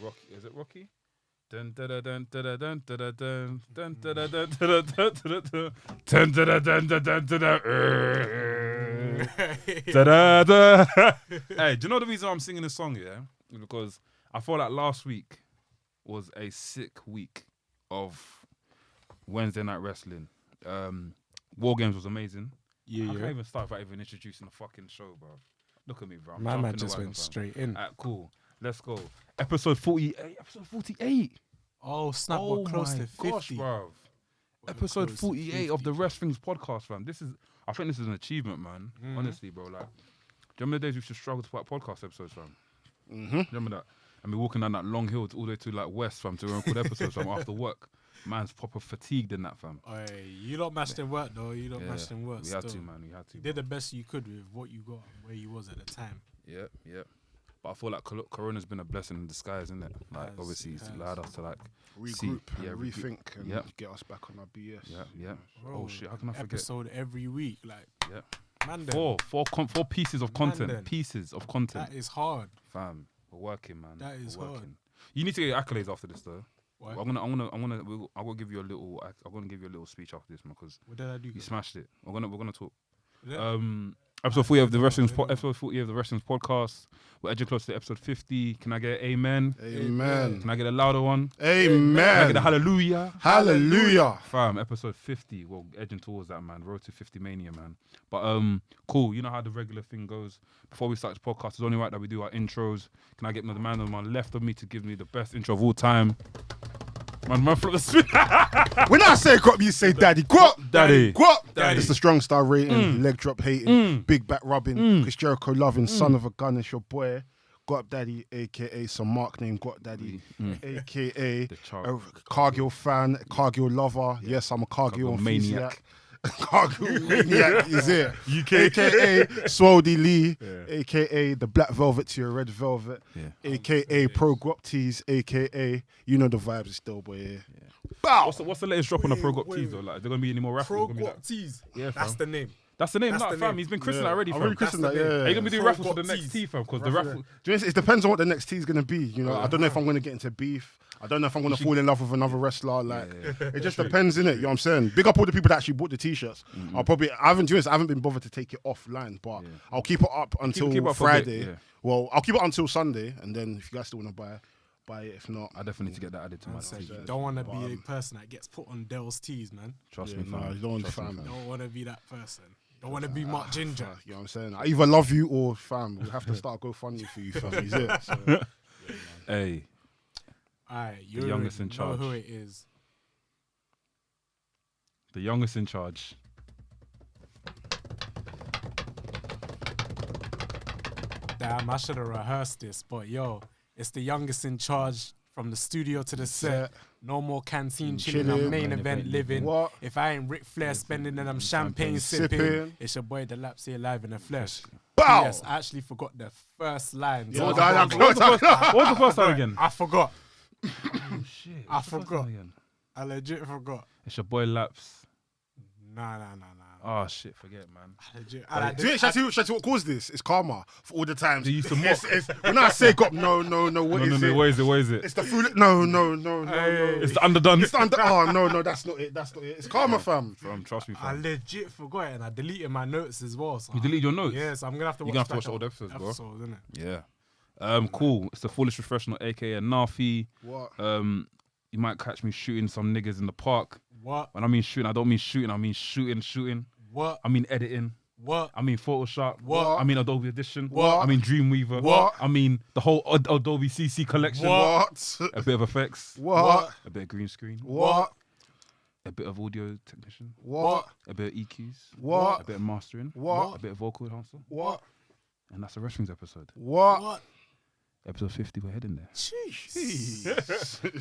Rocky. Is it Rocky? Dun dun dun dun dun dun dun dun dun dun dun dun dun dun dun dun dun. Hey, do you know the reason I'm singing this song? Yeah, because I feel like last week was a sick week of Wednesday night wrestling. War Games was amazing. I can't even start without even introducing the fucking show, bro. Look at me, bro. My man just went straight in. Alright, cool. Let's go. Episode 48. Episode 48. Oh, snap. We're close to 50. Gosh, bro. Episode 48 of the WRESTHINGS podcast, fam. I think this is an achievement, man. Honestly, bro. Like, do you remember the days we used to struggle to put podcast episodes, fam? Remember that? And we're walking down that long hill all the way to like West, fam, to record episodes, fam, after work. Man's proper fatigued in that, fam. Hey, you lot mashed in work, though. You lot mashed in work. We had to, man. We had to. You did the best you could with what you got and where you was at the time. Yeah. But I feel like Corona's been a blessing in disguise, isn't it? Like, obviously, it's allowed us to like regroup, rethink, and get us back on our BS. Yeah. Bro, oh shit! How can I forget? Episode every week, like. Yeah. Mandem. Four pieces of content. Mandem. Pieces of content. That is hard. Fam, we're working, man. That is hard. You need to get your accolades after this, though. Why? I'm gonna give you a little speech after this, man, because what did I do? You smashed it. We're gonna talk. Yeah. Episode 40 of the WRESTHINGS podcast. We're edging close to episode 50. Can I get amen? Amen. Can I get a louder one? Amen. Can I get a hallelujah? Hallelujah. Fam, episode 50. We're edging towards that, man. Road to 50 mania, man. But cool. You know how the regular thing goes. Before we start the podcast, it's only right that we do our intros. Can I get the man on my left of me to give me the best intro of all time? Man, from the spin. When I say grop, you say daddy. Grop, daddy. Grop. Daddy. It's the strong star rating, leg drop hating, big back rubbing, Chris Jericho loving, son of a gun. It's your boy, Grop Daddy, aka some mark name Grop Daddy, aka a Cargill fan, Cargill lover. Yes, I'm a Cargill maniac. Cargill maniac is it? AKA Swoldy Lee, AKA the black velvet to your red velvet, AKA Pro Grop Tees, AKA you know the vibes still, boy. Yeah. Bow. What's the latest drop on the Pro Grop Tees though? Like, is there gonna be any more raffles? Pro Grop Tees. Yeah, that's the name. That's the name, fam. He's been christened already, fam. Already christened that, Are you gonna be doing raffles for the next tee, fam? Because the raffle. It depends on what the next tee is gonna be. You know, I don't know if I'm gonna get into beef. I don't know if I'm gonna fall in love with another wrestler. Like, it just depends, innit? You know what I'm saying? Big up all the people that actually bought the t-shirts. I haven't been bothered to take it offline, but I'll keep it up until Friday. Well, I'll keep it until Sunday, and then if you guys still wanna buy it. If not, I definitely need to get that added to my tee. You don't want to be a person that gets put on Dell's tees, man. Trust me, fam. No, you don't want to fam. Don't want to be that person. Don't want to be Mark Ginger. You know what I'm saying? I either love you or fam. We have to start GoFundMe for you, fam. Is it? So, hey. Alright, the youngest in charge. Know who it is. The youngest in charge. Damn, I should have rehearsed this, but yo, it's the youngest in charge from the studio to the set. No more canteen chilling, I'm main event living. What? If I ain't Ric Flair spending, then I'm champagne sipping. It's your boy, the Laps here live in the flesh. Bow! Yes, I actually forgot the first line. What was the first line again? I forgot. Oh, shit. I forgot. I legit forgot. It's your boy Laps. Nah. Oh shit, forget, man. Should I tell you what caused this? It's karma for all the times. They used to mock. When I say God, no. What is it? What is it? It's the fool. No. It's the underdone. Oh no, that's not it. It's karma, fam. Trust me, fam. I legit forgot it, and I deleted my notes as well. So you deleted your notes? Yeah, so I'm gonna have to watch. You're gonna have to watch the old episodes, bro. Isn't it? Yeah. Cool. It's the Foolish Professional, aka Nafi. What? You might catch me shooting some niggas in the park. What? When I mean shooting, I don't mean shooting. I mean shooting. What? I mean editing. What? I mean Photoshop. What? I mean Adobe Audition. What? I mean Dreamweaver. What? I mean the whole Adobe CC collection. What? A bit of effects. What? A bit of green screen. What? A bit of audio technician. What? A bit of EQs. What? A bit of mastering. What? A bit of vocal enhancer. What? And that's a WRESTHINGS episode. What? Episode 50, we're heading there. Jeez.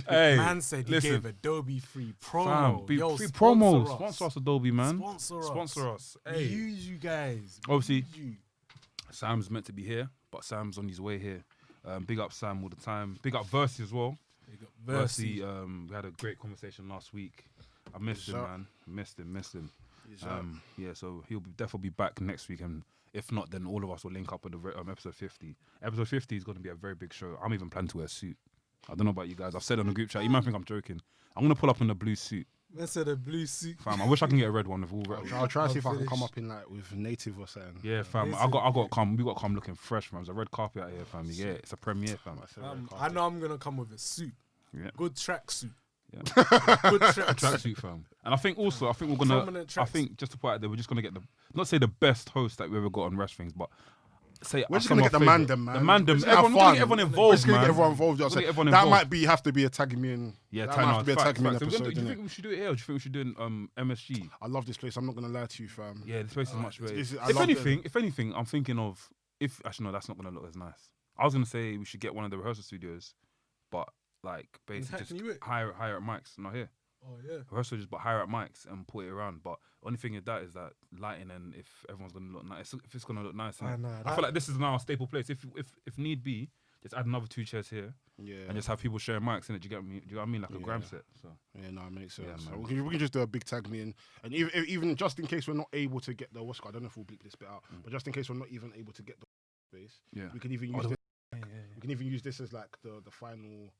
Hey, man said he gave Adobe free promo. Free promos. Sponsor us, Adobe, man. Sponsor us. Hey. Use you guys. Obviously, Sam's meant to be here, but Sam's on his way here. Big up Sam all the time. Big up Versy as well. Versy, we had a great conversation last week. I missed him, man. Missed him. Yeah, so he'll definitely be back next week, and if not, then all of us will link up with the episode 50. Episode 50 is going to be a very big show. I'm even planning to wear a suit. I don't know about you guys. I've said on the group chat. You might think I'm joking. I'm gonna pull up in a blue suit. Let's say the blue suit. Fam, I wish I can get a red one with all red. I'll try to see if I can come up in like with native or something. Yeah, fam. I got to come. We got to come looking fresh, fam. There's a red carpet out here, fam. Yeah, it's a premiere, fam. I know I'm gonna come with a suit. Yeah. Good track suit. Yeah. Good track suit, fam. And I think also, we're gonna. I think just to put it out there, we're just gonna get not say the best host that we ever got on wrestlings, but say we're just gonna get the Mandem, man. The Mandem. We're gonna get everyone involved, We're just gonna get everyone involved. That might have to be a tag me in. Yeah, that might have to be a tag me in episode. Do you think we should do it here? Or do you think we should do it in MSG? I love this place. I'm not gonna lie to you, fam. Yeah, this place is much better. If If anything, I'm thinking of actually no, that's not gonna look as nice. I was gonna say we should get one of the rehearsal studios, but like basically just hire at mics, not here. Oh yeah. Rehearsal just but hire at mics and put it around. But only thing is that lighting and if everyone's gonna look nice, if it's gonna look nice. I feel like this is now a staple place. If need be, just add another 2 chairs here. Yeah. And just have people sharing mics in it. Do you get me? Do you know what I mean? Like a gram set. So yeah, no, it makes sense. Yeah, so we can just do a big tag me in, and even just in case we're not able to get the what's called, I don't know if we'll bleep this bit out, but just in case we're not even able to get the space, we can even use this. We can even use this as like the final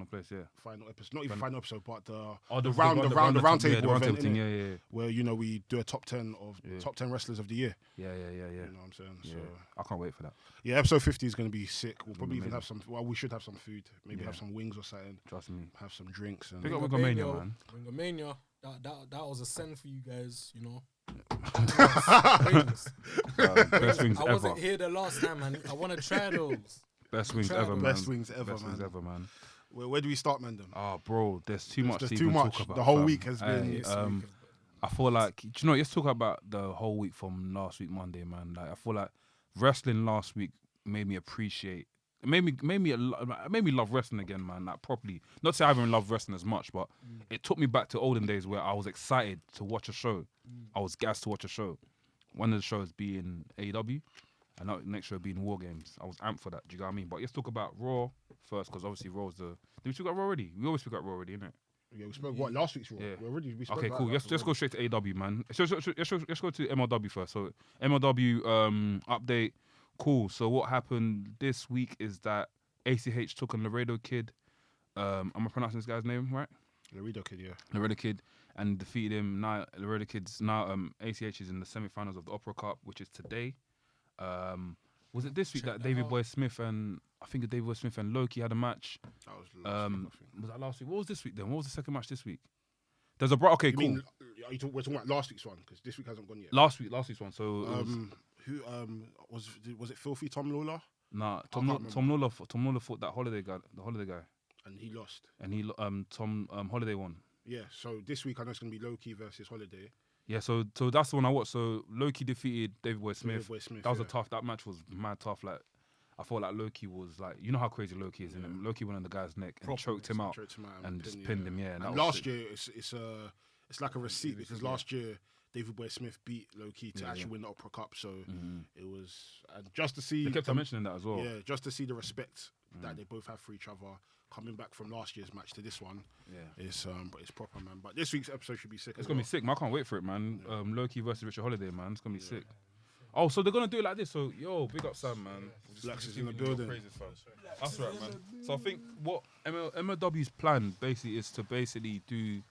place, final episode, not even final episode, but the round table event, where we do a top 10 wrestlers of the year. Yeah. You know what I'm saying? Yeah. So I can't wait for that. Yeah, episode 50 is going to be sick. We'll probably even have some. Well, we should have some food. Maybe have some wings or something. Trust me. Have some drinks. And pick up WARGAMES, man. WARGAMES. That was a send for you guys. Best wings ever. I wasn't here the last time, man. I want to try those. Best wings ever, man. Best wings ever, man. Where do we start, Mandem? Oh, bro, there's too much. There's too much. Talk about, the whole week has been. I feel like let's talk about the whole week from last week Monday, man. Like I feel like wrestling last week made me appreciate. It made me love wrestling again, man. Like properly. Not to say I haven't loved wrestling as much, but it took me back to olden days where I was excited to watch a show. I was gassed to watch a show. One of the shows being AEW. And the next show being WARGAMES. I was amped for that. Do you know what I mean? But let's talk about Raw first, because obviously Raw's the. Did we talk about Raw already? We always speak about Raw already, innit? Yeah, we spoke what last week's Raw. Yeah. We spoke okay, cool. Let's go straight to AEW, man. Let's go to MLW first. So MLW update. Cool. So what happened this week is that ACH took on Laredo Kid. Am I pronouncing this guy's name right? Laredo Kid, yeah. Laredo Kid, and defeated him. Now Laredo Kid's ACH is in the semi-finals of the Opera Cup, which is today. Was it this week that David Boy Smith and Loki had a match? That was last week, was that last week? What was this week then? What was the second match this week? There's a okay, cool. We're talking about last week's one because this week hasn't gone yet. Last week's one. So who was it? Filthy Tom Lawler? Nah, Tom Lawler fought that Holiday guy, and he lost. And he Tom Holiday won. Yeah. So this week I know it's gonna be Loki versus Holiday. Yeah, so that's the one I watched. So Loki defeated David Boy Smith. That was that match was mad tough. Like I felt like Loki was like, you know how crazy Loki is, and Loki went on the guy's neck and choked him out and just pinned him. Yeah, and last year it's like a receipt because last year David Boy Smith beat Loki to actually win the Opera Cup. So it was just to see. They kept mentioning that as well. Yeah, just to see the respect that they both have for each other. Coming back from last year's match to this one, it's proper, man. But this week's episode should be sick. It's gonna be sick, man. I can't wait for it, man. Loki versus Richard Holiday, man. It's gonna be sick. Oh, so they're gonna do it like this. So, big up Sam, man. Lex is in the building. That's right, man. So I think what MLW's plan basically is to do,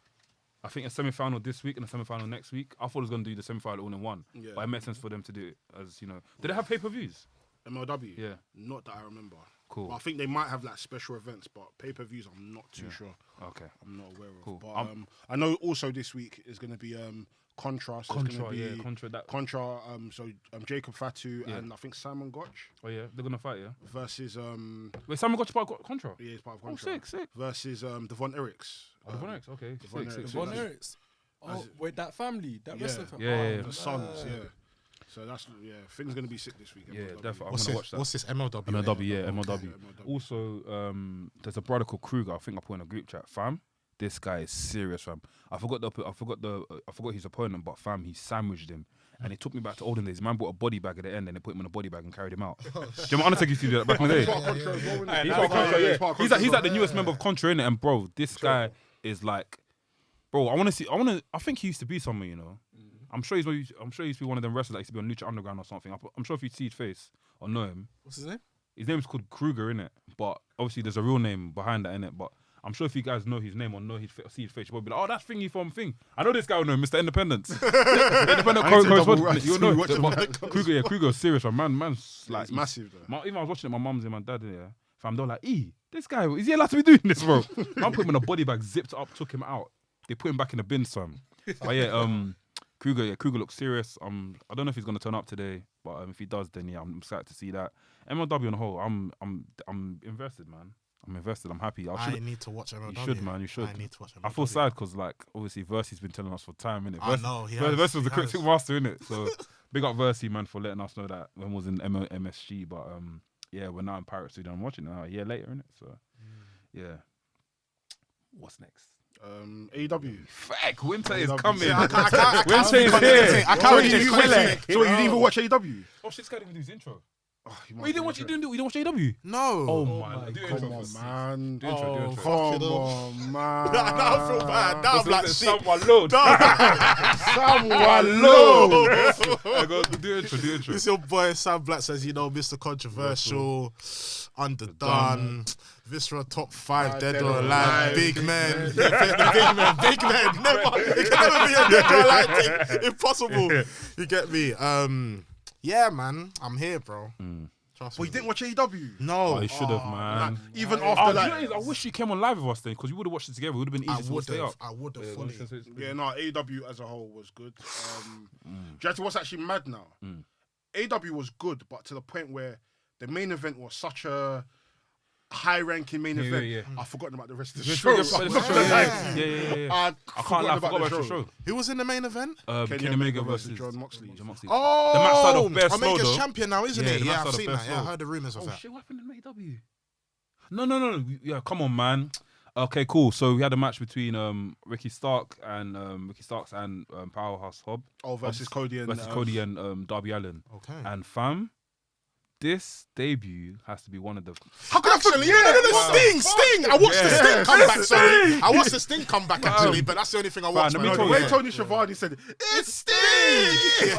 I think a semi-final this week and a semi-final next week. I thought it was gonna do the semi-final all in one, but it makes sense for them to do it as Did they have pay-per-views? MLW? Yeah. Not that I remember. Cool. Well, I think they might have like special events, but pay-per-views I'm not too sure. Okay. I'm not aware of. Cool. But I know also this week is going to be Contra. So it's going to be Contra. So Jacob Fatu and I think Simon Gotch. Oh yeah, they're going to fight, yeah. Versus Wait, Simon Gotch part of Contra? Yeah, he's part of Contra. Oh, sick. Versus Devon Eriks. Devon Eriks, okay. Devon Eriks. Oh, wait, that family, that wrestling family. Yeah. The sons, So that's things gonna be sick this week. Yeah, definitely. I'm gonna watch that. What's this MLW? MLW. Also, there's a brother called Kruger. I think I put in a group chat. Fam, this guy is serious, fam. I forgot his opponent, but fam, he sandwiched him. And it took me back to olden days. Man bought a body bag at the end and they put him in a body bag and carried him out. Do you remember Undertaker used to do that back in the day? He's like the newest member of Contra, innit? And bro, this guy is like, bro, I think he used to be somewhere, you know. I'm sure he used to be one of them wrestlers that used to be on Lucha Underground or something. I'm sure if you see his face or know him. What's his name? His name's called Kruger, innit? but obviously there's a real name behind that, innit? But I'm sure if you guys know his name or see his face, you'll be like, oh, that's Thingy from Thing. I know this guy will know, Mr. Independence. Independent correspondent. You'll know. Kruger, Kruger's serious, man's like... It's massive, though. Even I was watching it, my mum's and my dad, fam, they were like, this guy, is he allowed to be doing this, bro? Man put him in a body bag, zipped up, took him out. They put him back in the bin, son. But Kruger looks serious. I don't know if he's gonna turn up today, but if he does, then I'm excited to see that. MLW on the whole, I'm invested, man. I'm invested. I'm happy. I need to watch MLW. You should, man. You should. I need to watch MLW. I feel sad because, like, obviously, Versy's been telling us for time, innit? I know. Versy was the critic master, innit? So big up Versy, man, for letting us know that when we was in MSG. But we're now in Pirate Studio. I'm watching it now a year later, innit? So yeah. What's next? AEW. Fuck, winter is coming. I can't Winter is here. So you didn't even watch AEW? Oh shit, this guy didn't even do his intro. Oh, You didn't watch AEW? No. Oh my Come on, man. Do intro. Come on, man. Now I feel bad. Now I'm like, shit. Someone load. Someone low. I go do intro. This your boy Sam Black says, Mr. Controversial, Underdone, Viscera top 5, dead or alive, big men. Big men. Never. It can never be a dead or alive thing. Impossible. You get me? Yeah, man. I'm here, bro. Trust But me. you didn't watch AEW? No. Oh, you should have, man. Even after I wish you came on live with us then, because you would have watched it together. It would have been easy to stay up. I would have fully. Yeah, no, AEW as a whole was good. Do you know what's actually mad now? AEW was good, but to the point where the main event was such a high-ranking main event. Yeah. I've forgotten about the rest of the show. Yeah. I can't lie, I forgot about the show. Who was in the main event? Kenny Omega versus John Moxley. Oh, the match started off bare slow, Omega's though. champion now, isn't Yeah, he? the match Yeah, I've started seen bare that. Yeah, I slow. heard the rumors of that. Shit, what happened in AEW? No. Yeah, come on, man. Okay, cool. So we had a match between Ricky Starks and Powerhouse Hobb. Oh, versus Cody and Darby Allin. Okay. And fam, this debut has to be one of the. How could I forget? Sting! I watched the Sting come back, sorry. I watched the Sting come back, actually, but that's the only thing I watched. let me man. tell The you way Tony Schiavone said, it's Sting!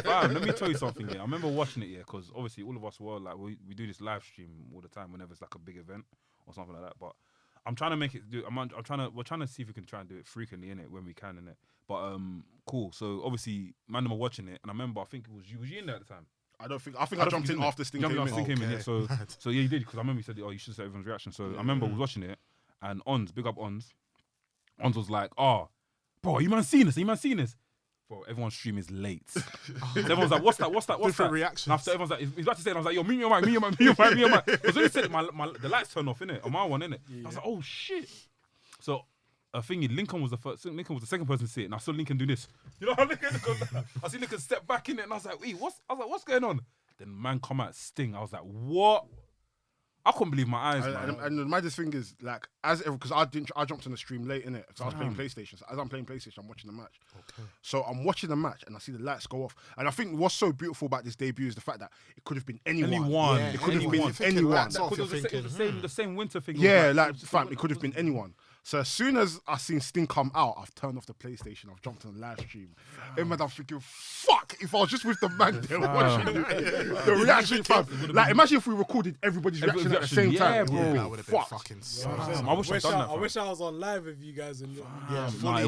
Fam, let me tell you something. Yeah, I remember watching it. Yeah, because obviously all of us were like we do this live stream all the time whenever it's like a big event or something like that. But I'm trying to make it. We're trying to see if we can try and do it frequently in it when we can in it. But cool. So obviously, Mandem were watching it, and I remember I think it was you. Was you in there at the time? I jumped in after Sting came in. Yeah. So yeah, you did because I remember you said, "Oh, you should say everyone's reaction." So I remember I was watching it, and big up Ons was like, "Oh, bro, you man seen this? You man seen this?" Bro, everyone's stream is late. So everyone's like, "What's that? What's Different that?" reactions. And after everyone's like, he's about to say it, and I was like, "Yo, mute your mic." Because when he said it, the lights turned off, innit? On my one, innit? I was like, "Oh shit!" So. Lincoln was the second person to see it, and I saw Lincoln do this. You know how Lincoln goes like, I see Lincoln step back in it, and I was like, wait, what's going on? Then man come out Sting. I was like, what? I couldn't believe my eyes, man. And the maddest thing is, like, because I jumped on the stream late, innit? Because I was playing PlayStation. So as I'm playing PlayStation, I'm watching the match. Okay. So I'm watching the match, and I see the lights go off. And I think what's so beautiful about this debut is the fact that it could have been anyone. Yeah, it could have been anyone. The same winter thing. Yeah, like, fam, it could have been anyone. So as soon as I seen Sting come out, I've turned off the PlayStation. I've jumped on the live stream. And man, I'm thinking, fuck, if I was just with the man there watching the reaction, fam. Like, imagine if we recorded everybody's reaction at the same time. Bro. That would have been fucking I wish I'd done that. I wish I was on live with you guys. And it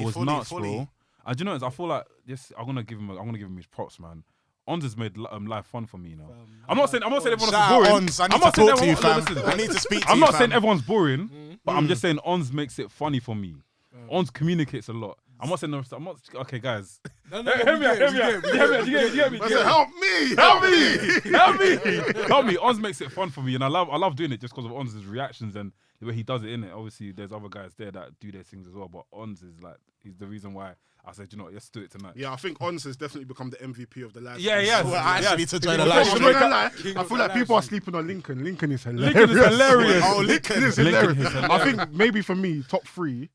was nuts, bro. And do you know, I feel like this. I'm gonna give him his props, man. Ons has made life fun for me, you know. I'm not saying everyone's boring. Ons, I need to talk to you, fam. I need to speak to you, I'm not saying everyone's boring, but I'm just saying Ons makes it funny for me. Ons communicates a lot. I'm not saying okay, guys. No, Hear me. Help me. Ons makes it fun for me, and I love doing it just because of Ons' reactions and the way he does it in it. Obviously, there's other guys there that do their things as well, but Ons is like he's the reason why I said, let's do it tonight. Yeah, I think Ons has definitely become the MVP of the live. Yeah. Well, I actually need to join the live stream. I feel like people are sleeping on Lincoln. Lincoln is hilarious. Oh, Lincoln is hilarious. I think maybe for me, top 3.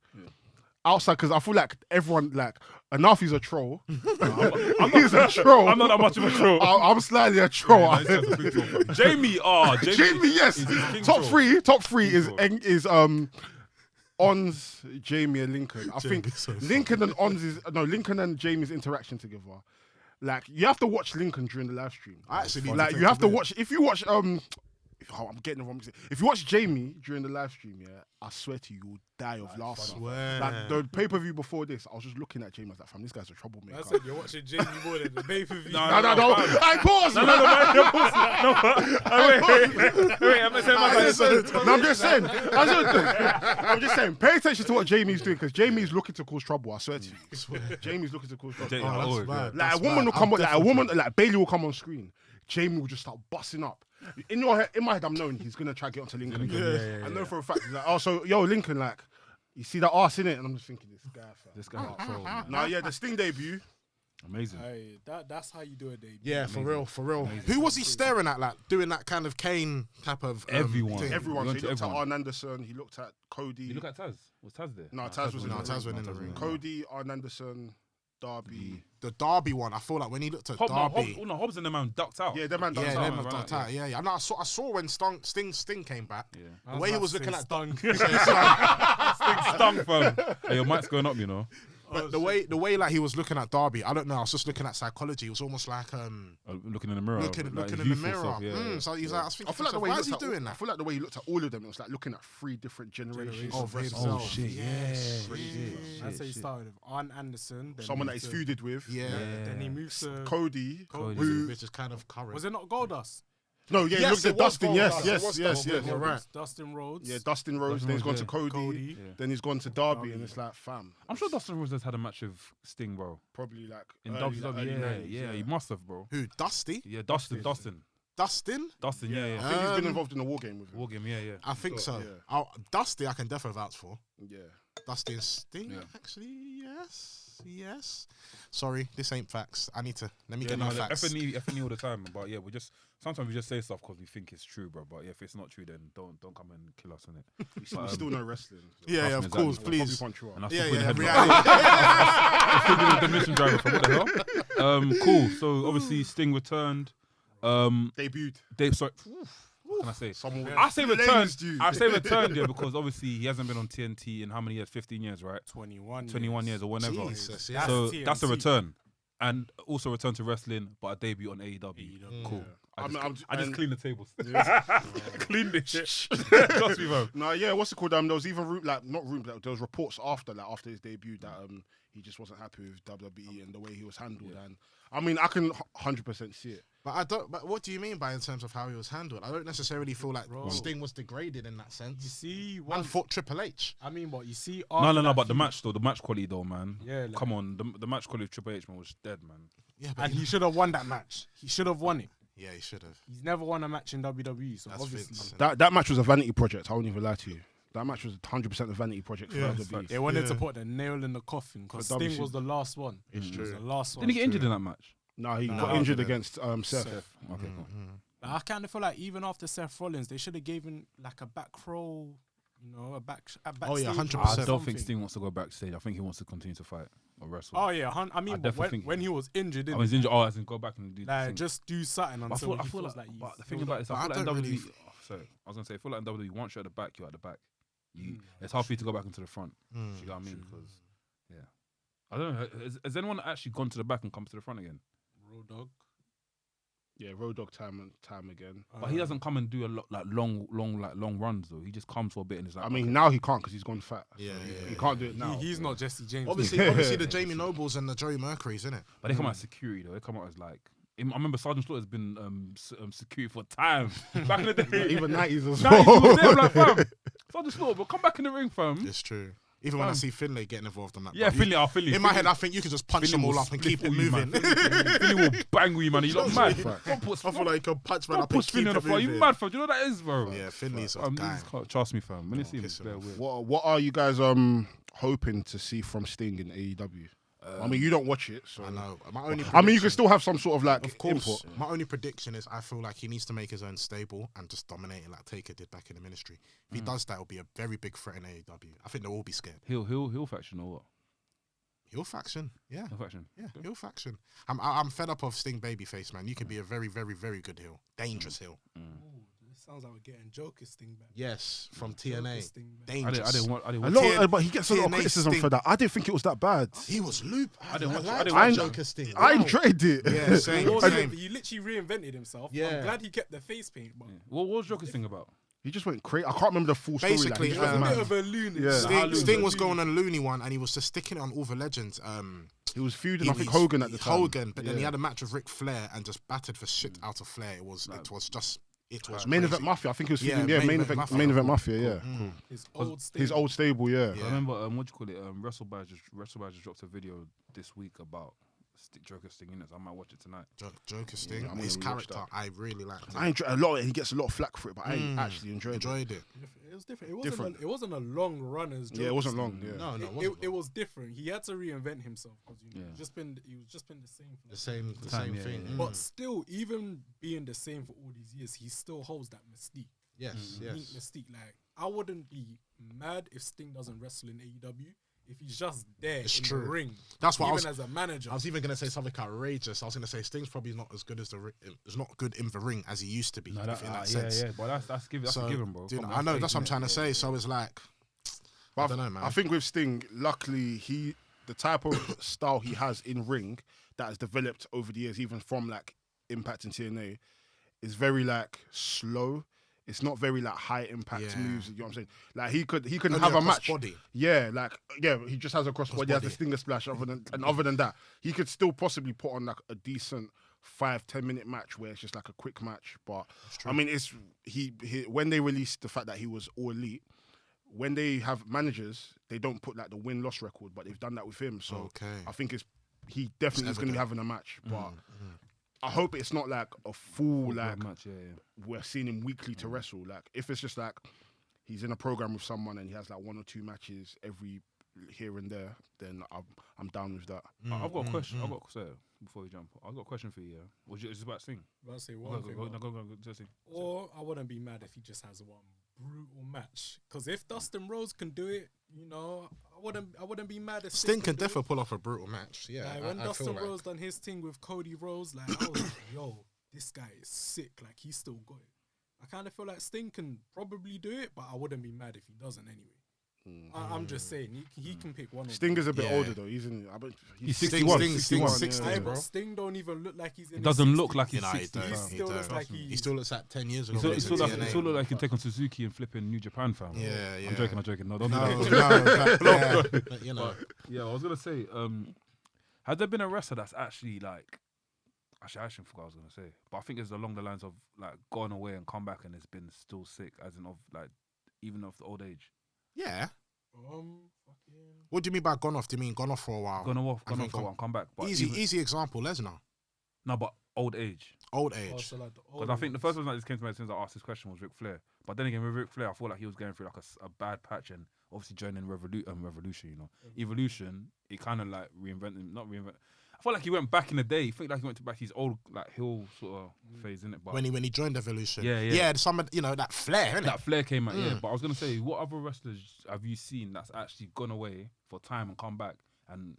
Outside, because I feel like everyone, like, Enough is a troll. He's a troll. I'm not that much of a troll. I'm slightly a troll. Yeah, Jamie, yes. Top three is Ons, Jamie, and Lincoln. I think Lincoln and Jamie's interaction together. Like, you have to watch Lincoln during the live stream. I actually like, you have to watch. If you watch I'm getting the wrong. If you watch Jamie during the live stream, yeah, I swear to you, you'll die of laughter. Like the pay-per-view before this, I was just looking at Jamie. I was like, fam, this guy's a troublemaker. I said you're watching Jamie more than the pay-per-view. No. I pause. I'm just saying. Pay attention to what Jamie's doing because Jamie's looking to cause trouble. I swear to you. Jamie's looking to cause trouble. Like a woman will come on. Like Bailey will come on screen. Jamie will just start busting up. In my head, I'm knowing he's gonna try to get onto Lincoln. I know for a fact. He's like, oh, so yo, Lincoln, like, you see that arse in it, and I'm just thinking, this guy. Nah, yeah, the Sting debut, amazing. Hey, that's how you do a debut. Yeah, for real. Who was he staring at, like doing that kind of Kane type of everyone. thing? So he looked at Arn Anderson. He looked at Cody. You look at Taz. Was Taz there? No, Taz was in the ring. ring. Cody, Arn Anderson, Darby. The Darby one, I feel like when he looked at Darby, Hobbs and the man ducked out. Yeah, the man ducked out. Yeah. I saw when Sting came back. Yeah. The way he was looking at Stung. Sting stung, fam. Hey, your mic's going up, you know. But the way like he was looking at Darby, I don't know. I was just looking at psychology. It was almost like looking in the mirror. looking in the mirror. Stuff, So he's like, I was thinking, I feel like the way why is he doing that? I feel like the way he looked at all of them, it was like looking at 3 different generations of himself. wrestlers. Oh shit! That's how he started with Arn Anderson. Then Someone that moved he's to- feuded with. Yeah. Then he moved to Cody. Which is kind of current. Was it not Goldust? No, yeah, he looked at Dustin. Yes. You're right. Dustin Rhodes. Yeah, Dustin Rhodes. Then he's gone to Cody. Cody. Then he's gone to Darby, and it's like, fam. I'm sure Dustin Rhodes has had a match with Sting, bro. Probably like In early WWE, 90s, yeah, he must have, bro. Who? Dusty? Yeah, Dustin, Dustin? yeah. I think he's been involved in a war game with him. Wargame, yeah. I think so. Yeah. Dusty, I can definitely vouch for. Yeah. Dusty and Sting, Yeah. actually, yes. Sorry, this ain't facts. Let me get no, my facts. F&E all the time, but yeah, sometimes we just say stuff because we think it's true, bro. But yeah, if it's not true, then don't come and kill us on it. We still know wrestling. So. Yeah, of course, We'll probably please. punch you up. And I Yeah, still put the reality. I still did the mission driver from what the hell? Cool. So obviously Sting returned. Debuted. Sorry. What can I say? Someone I say returned. flames you. I say returned, yeah, because obviously he hasn't been on TNT in how many years? 15 years, right? 21 years or whenever. Jesus, yeah. So TNT. that's a return. And also return to wrestling, but a debut on AEW. Cool. I just cleaned the tables. Cleaned it. Trust me, bro. No, yeah, what's it called? There was even there was reports after his debut that he just wasn't happy with WWE and the way he was handled. Yeah. And I mean, I can 100% see it. But But what do you mean by in terms of how he was handled? I don't necessarily feel like Sting was degraded in that sense. You see, One fought Triple H. I mean, what you see? No. But the match quality though, man. Yeah, like, come on, the match quality of Triple H, man, was dead, man. Yeah, but and he should have won that match. He should have won it. Yeah, he should have. He's never won a match in WWE, so That's obviously Vince. That match was a vanity project. I won't even lie to you. That match was 100% a vanity project for WWE. they wanted to put the nail in the coffin because For Sting WC. was the last one. It's true. It was the last one. Didn't he get injured in that match? No, he No, got he injured didn't. against Seth. Okay, cool. But I kind of feel like even after Seth Rollins, they should have given like a back row, a backstage. Oh, yeah, 100%. or I don't something. think Sting wants to go backstage. I think he wants to continue to fight or wrestle. Oh yeah, I mean, but definitely think- when he was injured, I was injured. Oh, as in go back and do. like thing. just do something But until I he feel feels like, like. but the thing about it is, But I I feel like don't in really WWE. Sorry, I was gonna say, I feel like in WWE, once you're at the back, you're at the back. It's hard for you to go back into the front. You know what I mean? Because I don't know. Has anyone actually gone to the back and come to the front again? Road Dogg. Yeah, Road Dogg time again. But he doesn't come and do a lot like long runs though. He just comes for a bit and it's like. I mean, now he can't because he's gone fat. Yeah. He can't do it now. He's not Jesse James. Obviously the Jamie Nobles and the Joey Mercurys, isn't it? But they come out as security though. They come out as like. I remember Sergeant Slaughter's been security for time back in the day. Even 90s as 90s, he was well. there, I'm like, fam, Sergeant Slaughter, but come back in the ring, fam. It's true. Even when I see Finlay getting involved on that. Yeah, bro, Finlay. in my head, I think you could just punch Finlay them all will up and keep it split you, moving. man. Finlay will bang with you, man. You lot mad. I feel like you can punch man Don't up and push keep Finlay on it the floor. You moving. mad, fam? Do you know what that is, bro? Yeah, Finlay's a This guy. can't trust me, fam. When you see him, kiss it's bare him. weird. What are you guys hoping to see from Sting in AEW? I mean, you don't watch it, so I know. My only I mean, you prediction- can still have some sort of like Of course. input. My only prediction is I feel like he needs to make his own stable and just dominate it like Taker did back in the ministry. If he does that, it'll be a very big threat in AEW. I think they'll all be scared. Heel faction or what? Heel faction. Yeah. Heel faction. Yeah, heel faction. I'm fed up of Sting babyface, man. You can be a very, very, very good heel. Dangerous heel. sounds like we're getting Joker Sting back. Yes, from Joker TNA. Sting back. Dangerous. I didn't want. But he gets a lot of TNA criticism Sting. for that. I didn't think it was that bad. He was loop. I didn't watch- liked I didn't watch Joker Sting. I Wow. enjoyed it. Yeah, same. He literally reinvented himself. Yeah. I'm glad he kept the face paint. But What was Joker's thing about? He just went crazy. I can't remember the full story. Basically, like, he he was just a went bit mad. of a loony. Yeah. Sting was going on a loony one, and he was just sticking it on all the legends. He was feuding, I think, Hogan at the time. Hogan, but then he Yeah. had a match with Ric Flair and just battered for shit out of Flair. It was Main crazy. Event Mafia. I think he was Yeah, feuding. Yeah, Main Event Mafia. Yeah, His old Sting. his old stable. Yeah. Yeah. I remember what do you call it? WrestleByz just dropped a video this week about Joker Sting in it. So I might watch it tonight. Joker Sting, Yeah, I'm his gonna rewatch character, that. I really liked it. I enjoy a lot. He gets a lot of flack for it, but I actually enjoyed it. enjoyed it. It was different. Different. It wasn't a long run as Joker Yeah, it wasn't Sting. long. Yeah. No, It was different. He had to reinvent himself because he was just been the same. For The same Time, yeah, thing. yeah. But still, even being the same for all these years, he still holds that mystique. Yes, Unique yes. mystique. Like, I wouldn't be mad if Sting doesn't wrestle in AEW if he's just there It's in true. the ring. That's what I even was. as a manager. I was even gonna say something outrageous. I was gonna say Sting's probably not as good as is not good in the ring as he used to be. in that sense. Yeah, but that's a given, bro. do you know, Come on, I know that's that's what I'm trying to say. yeah. So it's like, But I don't know, man. I think with Sting, luckily, the type of style he has in ring that has developed over the years, even from like Impact and TNA, is very like slow. It's not very like high impact Yeah. moves. You know what I'm saying? Like he could Only have a cross match. body. Yeah, he just has a crossbody. He has a Crossbody. stinger splash. Other than that, he could still possibly put on like a decent 5-10 minute match where it's just like a quick match. But I mean, it's he when they released the fact that he was all elite. When they have managers, they don't put like the win-loss record, but they've done that with him. So Okay. I think he definitely is going to be having a match. But I hope it's not like a full like match, yeah. we're seeing him weekly to wrestle. Like if it's just like he's in a program with someone and he has like 1 or 2 matches every here and there, then I'm down with that. I've got a question. I've got before we jump. I've got a question for you. Yeah, is it about Sting? I'll say Go, one thing. go, just Sting. Or I wouldn't be mad if he just has one brutal match. Because if Dustin Rhodes can do it, you know, I wouldn't be mad if Sting can do it. definitely pull off a brutal match. Yeah, Like, when I feel Dustin like. Rhodes done his thing with Cody Rhodes, like I was like, yo, this guy is sick. Like he's still got it. I kind of feel like Sting can probably do it, but I wouldn't be mad if he doesn't anyway. I'm just saying he can pick one. Sting is a bit Yeah. older though. He's 61. Sting's 61, 60, yeah. But bro. Sting don't even look like he's in. It doesn't look like he's Nah, he 60. don't. He He still don't. looks like He still looks like 10 years ago. He when he was still in looks TNA. like he can take on Suzuki and flipping New Japan, fam. Yeah, yeah. I'm joking. No, don't do No, that. no, but, you know. Yeah, I was gonna say, has there been a wrestler that's actually like, actually I actually forgot what I was gonna say, but I think it's along the lines of like gone away and come back and it's been still sick, as in of like even of the old age. Yeah. Fucking. What do you mean by gone off? Do you mean gone off for a while? Gone off think for a while and come back. But Easy, even- easy example, Lesnar. No, but old age. Old Oh, age. so like the Because I think the first person that just came to my head as soon as I asked this question was Ric Flair. But then again, with Ric Flair, I feel like he was going through like a bad patch and obviously joining Revolution, you know. Evolution, it kind of like not reinvented. I feel like he went back in the day. I feel like he went back to his old like hill sort of phase, innit? But When he joined Evolution. Yeah. Yeah, some of, that flair, innit? that Flair came out, yeah. But I was gonna say, what other wrestlers have you seen that's actually gone away for time and come back and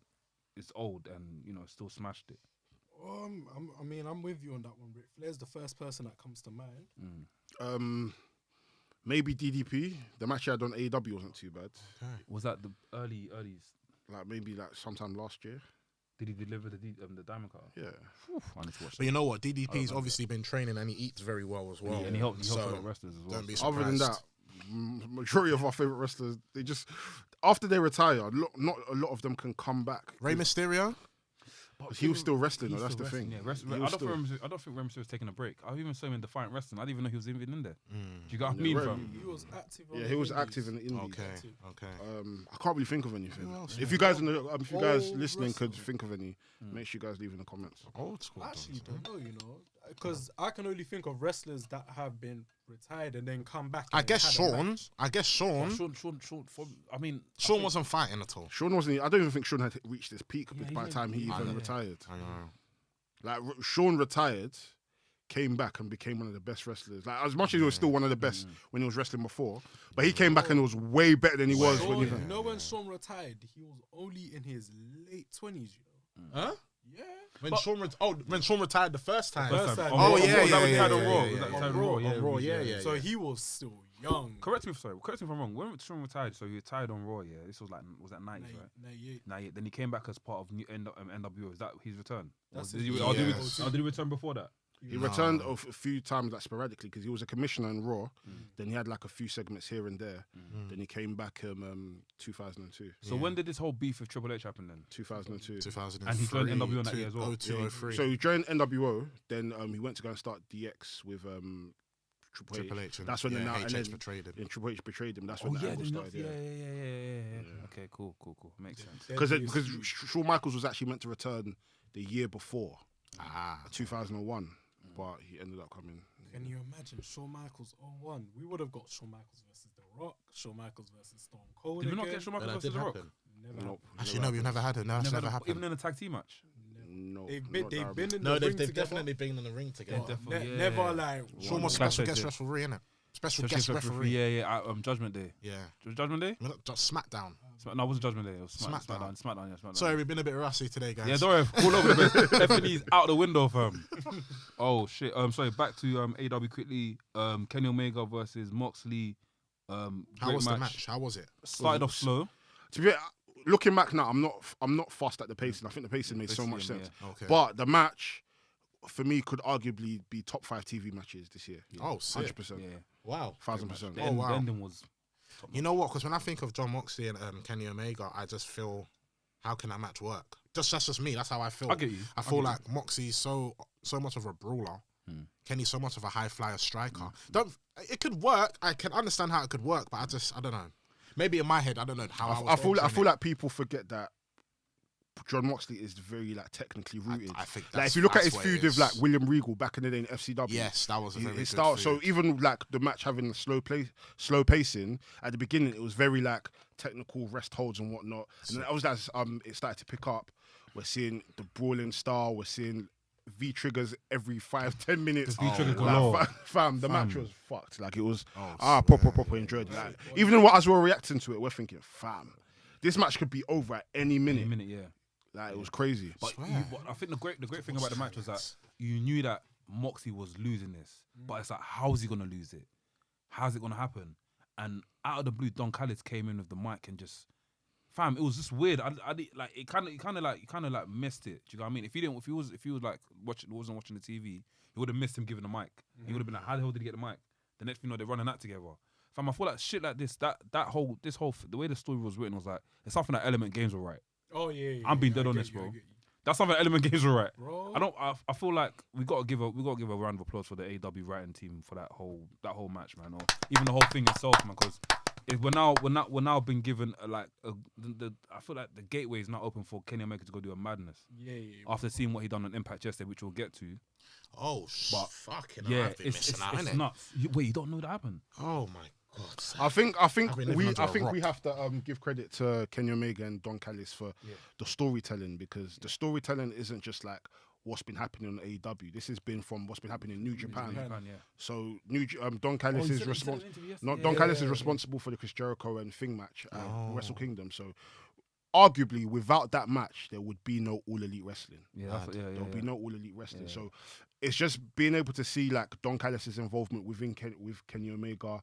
it's old and still smashed it? I'm with you on that one. Ric Flair's the first person that comes to mind. Maybe DDP. The match he had on AEW wasn't too bad. Was that the earlies? Like maybe like sometime last year. Did he deliver the diamond card? Yeah. I need to watch But you know what? DDP's obviously been training and he eats very well as well. and he helps a So, lot of wrestlers as well. Don't be Other than surprised. that, majority of our favorite wrestlers, they just after they retire, not a lot of them can come back. Rey Mysterio? He was still wrestling. He's though, that's still the thing. wrestling, yeah. He I was don't still- think Rey Mysterio was taking a break. I even saw him in Defiant Wrestling. I didn't even know he was even in there. Do you get what I mean, Rey- fam? He was active. on Yeah, the he was indies. active in the indies. Okay. I can't really think of anything. Who else? If you guys, if you guys Old listening could wrestler. think of any, make sure you guys leave in the comments. Old school. I actually don't know, because I can only think of wrestlers that have been retired and then come back. I and guess had a Sean. match. I guess Sean. I mean, Sean wasn't fighting at all. Sean wasn't. I don't even think Sean had reached his peak Yeah, by the time he I even know. retired. I know. Like Sean retired, came back and became one of the best wrestlers. Like as much as he was still one of the best when he was wrestling before, but he came back and was way better than he was when he. Sean, when Sean retired, he was only in his late 20s. Huh? Yeah. When Sean retired the first time. First time. Oh, yeah, was that when he yeah, had on yeah, Raw? yeah, Was that yeah, tied on yeah. Raw? On Raw, yeah. So he was still young. Correct me if I'm wrong. When Sean retired, so he retired on Raw, yeah. This was that 90s, right? 98. 98. Then he came back as part of NWO. Is that his return? That's Did his- he return before that? He returned a few times, like sporadically, because he was a commissioner in Raw. Then he had like a few segments here and there. Then he came back 2002. So when did this whole beef with Triple H happen then? 2002. 2003. And he joined NWO that year as well. 0203. So he joined NWO. Then he went to go and start DX with Triple H. That's when yeah, and HH then betrayed him. Then Triple H betrayed him. That's when the angle started. Yeah. Okay, cool. Makes sense. Because Shawn Michaels was actually meant to return the year before, 2001, but he ended up coming. Can you imagine Shawn Michaels 01? We would have got Shawn Michaels versus The Rock, Shawn Michaels versus Stone Cold. Did we not again. get Shawn Michaels That versus did The Rock? happen. Never. Nope. Actually, no, we've never had it. No, that's never happened. Even in a tag team match. No, They've been in No, the ring they've together. definitely been in the ring together. Definitely, Never like Sean was Clash special Tag guest Team. referee, innit? Special Special guest guest referee. Yeah. Judgment Day. Yeah. Was it Judgment Day? Just SmackDown. No, it wasn't Judgment Day. It was SmackDown. SmackDown. Sorry, we've been a bit rusty today, guys. Yeah, don't worry. All over the place. Stephanie's out the window, fam. Oh shit. Sorry. Back to AW quickly. Kenny Omega versus Moxley. How Great was the match? How was it? Started off slow. To be looking back now, I'm not fussed at the pacing. I think the pacing made so much sense. Okay. But the match, for me, could arguably be top 5 TV matches this year. Oh, sick. 100%. Yeah. Wow. 1000%. The wow. ending was. You know what? Because when I think of John Moxley and Kenny Omega, I just feel, how can that match work? That's just me. That's how I feel. I get you. I feel like Moxley's so much of a brawler. Kenny's so much of a high flyer striker. It could work. I can understand how it could work, but I don't know. Maybe in my head, I don't know how I feel like people forget that John Moxley is very like technically rooted. I think like that's, if you look at that's his what it feud with is. like William Regal back in the day in FCW. Yes, that was a very good style. feud. So even like the match having slow pacing at the beginning, it was very like technical rest holds and whatnot. And then as it started to pick up, we're seeing the brawling style. We're seeing V triggers every 5-10 minutes. V triggers Like, galore. fam, the match was fucked. Like it was Oh, proper enjoyed. Like even as we're reacting to it, we're thinking, fam, this match could be over at any minute. Yeah. Like it was crazy. But I think the great thing about the match was that you knew that Moxley was losing this, but it's like, how is he gonna lose it? How's it gonna happen? And out of the blue, Don Callis came in with the mic and just, fam, it was just weird. I like it kind of like missed it. Do you know what I mean? If he was like wasn't watching the TV, he would have missed him giving the mic. He would have been like, how the hell did he get the mic? The next thing you know, they're running that together. Fam, I feel like shit like this, the way the story was written was like, it's something that Element Games were right. Oh yeah. I'm being dead honest, bro. That's something Element Games were right. Bro. I feel like we gotta give a round of applause for the AW writing team for that whole match, man, or even the whole thing itself, man. Because we're now been given I feel like the gateway is now open for Kenny Omega to go do a madness. Yeah. After seeing what he done on Impact yesterday, which we'll get to. Oh, But fucking yeah, I've been missing out, it's innit? nuts. Wait, you don't know that happened? Oh my god. I think been living under a rock. we have to give credit to Kenny Omega and Don Callis for the storytelling, because the storytelling isn't just like what's been happening on AEW. This has been from what's been happening in New Japan. So Don Callis is responsible. Don Callis is responsible for the Chris Jericho and Thing match at Wrestle Kingdom. So arguably, without that match, there would be no All Elite Wrestling. There would be no All Elite Wrestling. So it's just being able to see like Don Callis' involvement with Kenny Omega,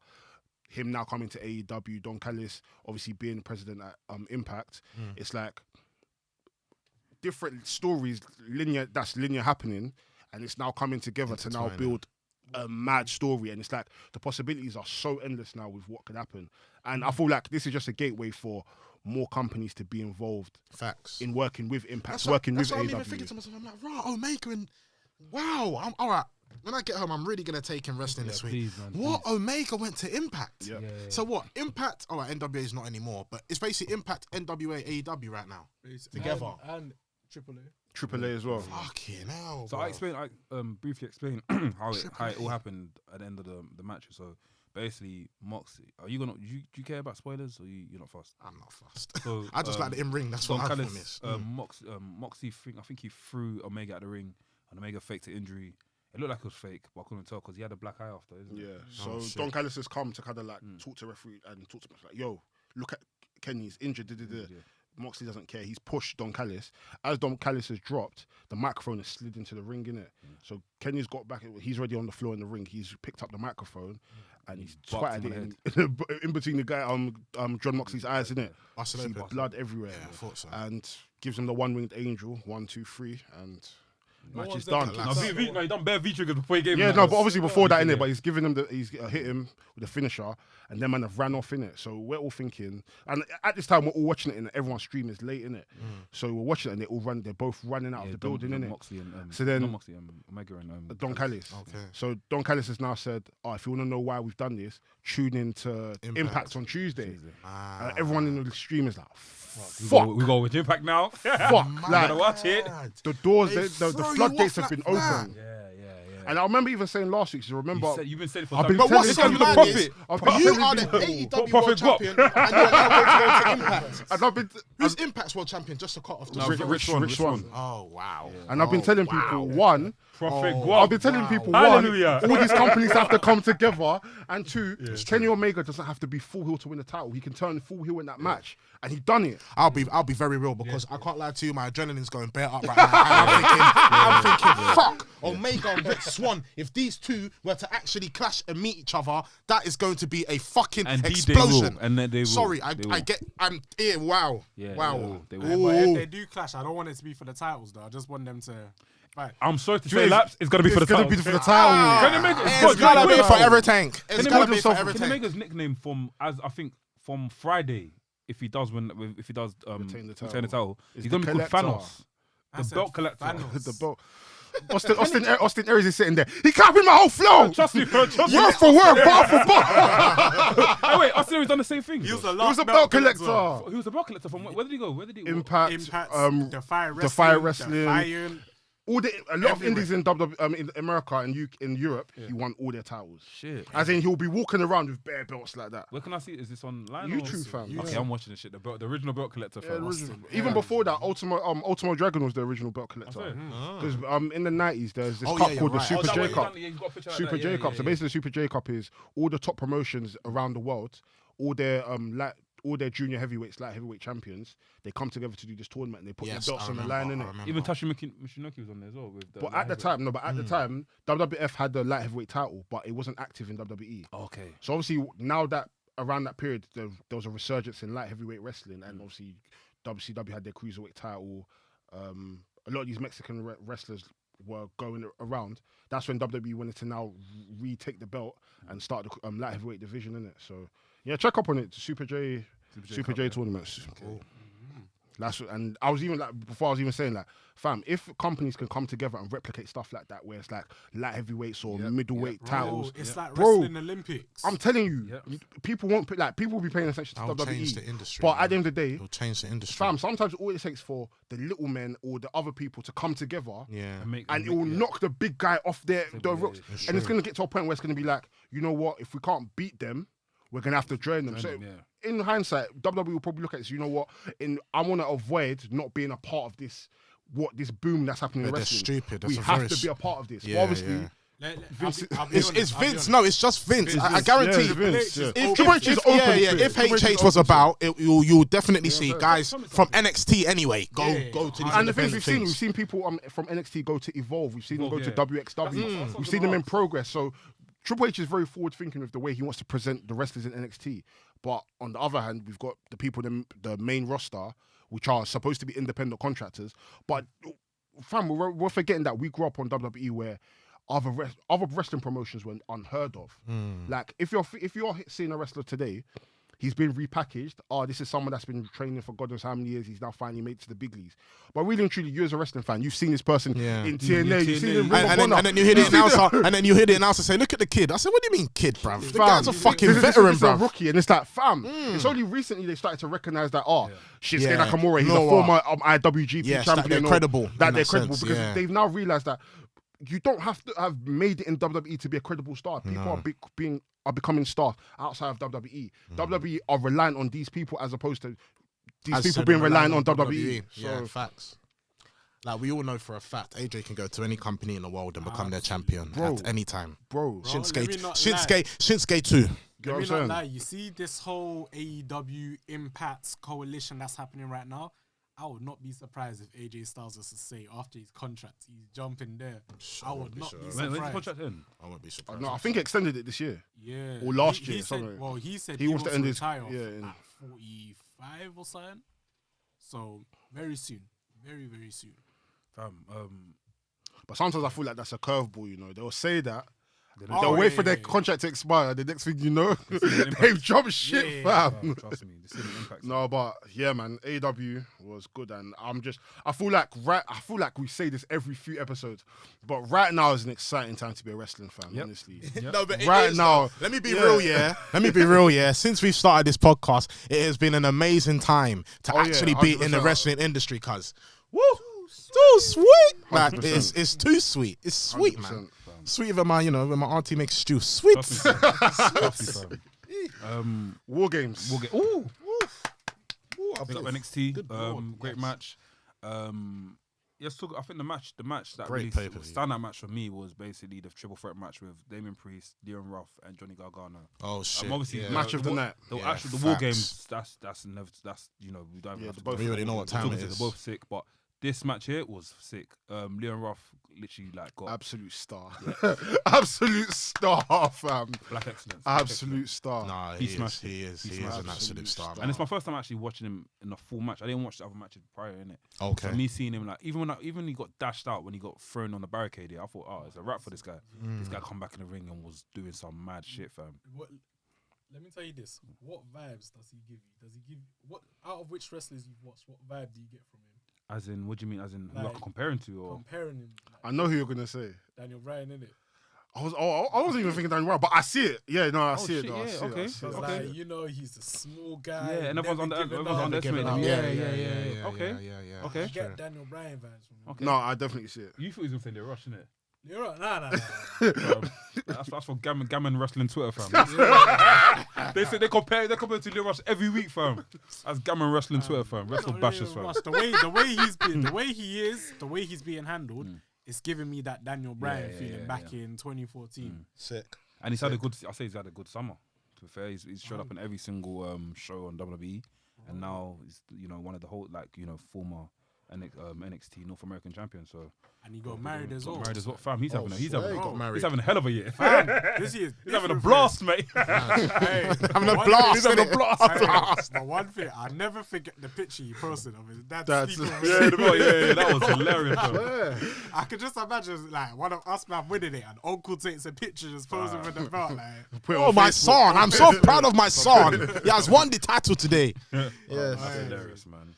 him now coming to AEW, Don Callis obviously being the president at Impact. It's like different stories, linear happening, and it's now coming together to now build a mad story. And it's like the possibilities are so endless now with what could happen. And I feel like this is just a gateway for more companies to be involved. Facts. In working with Impact, That's working with what I'm AEW. even thinking to myself. I'm like, raw, Omega, and wow. I'm all right. When I get home, I'm really gonna take in wrestling this week. Please, man, what Omega went to Impact? Yeah. So what? Impact? All right, NWA is not anymore, but it's basically Impact, NWA, AEW right now together. And Triple A. Triple A as well. Fucking hell. So bro. I briefly explain how it all happened at the end of the match. So basically, Moxley, do you care about spoilers, or you're not fussed? I'm not fussed. So, I just like the in ring. That's what I miss. Moxley, I think he threw Omega at the ring, and Omega faked the injury. It looked like it was fake, but I couldn't tell because he had a black eye after, isn't it? Yeah. So Don Callis has come to kind of like talk to referee and talk to him like, yo, look at Kenny's injured. Moxley doesn't care. He's pushed Don Callis. As Don Callis has dropped, the microphone has slid into the ring, innit? So Kenny's got back. He's already on the floor in the ring. He's picked up the microphone and he's twatted it in between the guy, John Moxley's eyes, innit? See blood everywhere. Yeah, I thought so. And gives him the one-winged angel, 1, 2, 3, and match is one's done. No, he done bare V-triggers before he gave him. Yeah, that. no, but obviously before that, innit? But he's given him he's hit him with a finisher, and then man have ran off, innit? So we're all thinking, and at this time we're all watching it, and everyone's stream is late, innit? So we're watching it, and they're both running out of the building, innit? Moxley and, So then- not Moxley, Omega and Don Callis. Okay. So Don Callis has now said, if you want to know why we've done this, tune in to Impact on Tuesday. Everyone in the stream is like, fuck. We go with Impact now. Fuck. Gotta Like, watch it. the doors, They the throw you floodgates off have been like that. opened. Yeah. And I remember even saying last week, so remember, You've been saying it for I've been time. But what's telling so people mad is I've been you telling are the people- AEW Profit World drop. Champion and you're allowed to go to Impact. and I've been, Who's Impact's World Champion? Just to cut off the No, street. Rich Swann. Oh, wow. and I've been telling people, one, Profit Oh, Guap. I've been telling people, Hallelujah. one, all these companies have to come together, and two, Kenny Omega doesn't have to be full heel to win the title. He can turn full heel in that match, and he done it. I'll be very real because I can't lie to you, my adrenaline's going bare up right now. And I'm thinking, fuck, Omega and Rich Swann. If these two were to actually clash and meet each other, that is going to be a fucking And they explosion. will, and they will. Sorry, They will. wow. Yeah, Wow. they But will. if they do clash, I don't want it to be for the titles though. I just want them to fight. I'm sorry to Do you say, know, Laps, it's gonna be for the It's gonna title. be for the title. Kenny Omega- It's gotta be for everything. It's Kenny gotta be Omega's- for Kenny everything. Omega's nickname from Friday, if he does Retain the title, Is he's the gonna be called collector. Thanos, I the said belt collector. Thanos. The belt. Austin Aries is sitting there. He capping my whole flow. Trust me, bro. Trust me. Word for word, bar for bar. Oh wait, Austin Aries done the same thing. He was though. the He was last a belt collector. He was a belt collector from where did he go? Where did he? Impact, Impact, Defy Defy Wrestling. Defiant. a lot of Everywhere. indies in in America and in Europe, he won all their titles. Shit. As in, he'll be walking around with bare belts like that. Where can I see it? Is this online? YouTube, or? fam. Okay, I'm watching this shit. The original belt collector. Yeah, Fam. original. Even before that, Ultimo Dragon was the original belt collector. Because in the 90s, there's this Oh, cup yeah, called you're the right. Super Oh, J that Cup. way you got a picture like Super that, J yeah, Cup. yeah, So yeah. basically, the Super J Cup is all the top promotions around the world, all their junior heavyweights, light heavyweight champions. They come together to do this tournament and they put their belts on the line, innit? Even Michinoku was on there as well. With the But at the time, WWF had the light heavyweight title, but it wasn't active in WWE. Okay. So obviously now that around that period there was a resurgence in light heavyweight wrestling, and obviously WCW had their cruiserweight title. A lot of these Mexican wrestlers were going around. That's when WWE wanted to now retake the belt and start the light heavyweight division, innit? So yeah, check up on it. Super J tournaments. Cool. And I was even before I was even saying fam, if companies can come together and replicate stuff like that, where it's like light heavyweights or middleweight titles, It's like Bro, wrestling Olympics. I'm telling you, people won't people will be paying attention to That'll WWE. change the industry. But at the end of the day, It'll change the industry. fam, sometimes all it takes for the little men or the other people to come together, Yeah. and it will knock the big guy off the ropes. It's And it's true. going to get to a point where it's going to be like, you know what, if we can't beat them, we're going to have to join them. So in hindsight, WWE will probably look at this, you know what, I want to avoid not being a part of this boom that's happening in They're wrestling. stupid. We That's have to be a part of this. Yeah, But obviously, yeah. It's Vince. No, it's just Vince. I guarantee. Yeah, Vince, yeah. If Triple H is open to it. if Triple H is HH was open to about, you'll definitely see guys from NXT anyway go to these And the things independent we've seen people from NXT go to Evolve. We've seen them go to Evolve, WXW. We've seen them in progress. So Triple H is very forward thinking with the way he wants to present the wrestlers in NXT. But on the other hand, we've got the people in the main roster, which are supposed to be independent contractors. But fam, we're forgetting that we grew up on WWE where other wrestling promotions were unheard of. Like if you're seeing a wrestler today, he's been repackaged. This is someone that's been training for God knows how many years. He's now finally made it to the big leagues. But really and truly, you as a wrestling fan, you've seen this person in TNA. You've seen him in Ring of Honor. and then you hear the announcer, and then you hear the announcer say, "Look at the kid." I said, "What do you mean, kid, bruv? The guy's a fucking veteran, This is a bruv." rookie, and it's like, fam. It's only recently they started to recognize that. Shinsuke Yeah. Nakamura, he's No, a former IWGP yes, champion. that they're or credible That in they're that credible sense, because yeah. they've now realized that you don't have to have made it in WWE to be a credible star. People are becoming stars outside of WWE. WWE are reliant on these people as opposed to these people being reliant on WWE. Yeah, So facts. Like we all know for a fact, AJ can go to any company in the world and become their champion Bro. at any time. bro, let me not lie. Shinsuke too. You know Let what me I'm not saying? lie. You see this whole AEW Impact coalition that's happening right now. I would not be surprised if AJ Styles was to say after his contract he's jumping there. I would not be When's surprised. the contract in? I won't be surprised. No, I think he extended it this year. Yeah. Or last He year, said, something. well, he said He he wants wants to end to his- retire yeah. at 45 or something. So very soon, very very soon. But sometimes I feel like that's a curveball, you know. They'll say that. Oh, They'll wait yeah, for their yeah. contract to expire. The next thing you know, Impact. they've jumped shit, Yeah. fam. Trust me, the city impact. No, but yeah, man, AW was good, and I feel like we say this every few episodes, but right now is an exciting time to be a wrestling fan. Yep. Honestly, No, but it Right is, now, though. Let me be yeah. real, yeah. Let me be real, yeah. Since we've started this podcast, it has been an amazing time to Oh, yeah, actually be in the 100%. wrestling industry, cuz. Woo! Too sweet. Like, 100%. it's too sweet. It's sweet, man. 100%, Sweeter than when my auntie makes stew. Sweet. Trust me, fam. Trust me, fam. War games. We'll get. Ooh, I big up believe. NXT. Good lord, Great yes. match. Yes, I think the match that Great really pay-per-view. standout match for me was basically the triple threat match with Damian Priest, Leon Ruff, and Johnny Gargano. Oh shit. Obviously, yeah. Match of the night. The Yeah, actual the war facts. games. That's never. That's we don't. Yeah, Even have to both- We already know what time it They're is. both sick, but this match here was sick. Leon Ruff literally got Absolute star. Absolute star, fam. black excellence. Absolute star. Nah, He he is. smashed it. He is. He He is smashed an it. absolute star. And it's my first time actually watching him in a full match. I didn't watch the other matches prior, innit? Okay. So me seeing him even when he got dashed out when he got thrown on the barricade here, I thought, oh, it's a wrap for this guy. This guy come back in the ring and was doing some mad shit, fam. Let me tell you this: what vibes does he give you? Does he give what out of which wrestlers you've watched? What vibe do you get from him? As in, what do you mean? As in, who I Like, can compare him to, or Comparing him, like I know who you're gonna say. Daniel Bryan, innit? I wasn't even thinking Daniel Bryan, but I see it. Yeah, no, I see it. shit, Though. I yeah, see it. okay. I see it. Because Okay. like, you know, he's a small guy. yeah, and everyone's never underestimating giving up. him. Yeah. Yeah. Okay. Yeah. You get Daniel Bryan vibes from him. Okay. No, I definitely see it. You thought he was gonna say the Rush, innit? You're right. Nah. That's for Gammon Wrestling Twitter, fam. They say they compare to Lil Rush every week, fam. That's Gammon Wrestling Twitter, fam. Wrestle bashers, fam. The way he's being handled, it's giving me that Daniel Bryan Yeah, feeling yeah, back yeah. in 2014. Sick. And he's had a good. I say he's had a good summer. To be fair, he's showed up in every single show on WWE, and now he's one of the whole former NXT North American champion. So And he got married as well. Married as well, fam. He's having He got married. he's having a hell of a year. This year, He's having a blast, mate. Hey, Having a one blast. thing- He's having a blast. But one thing, I never forget the picture he posted of his dad That's- sleeping Yeah, with that was hilarious, fam. I could just imagine like one of us man winning it, and Uncle takes a picture just posing with the belt. Like, Put it Oh, on my Facebook. son. I'm so proud of my son. He has won the title today. That's Yes. hilarious, man.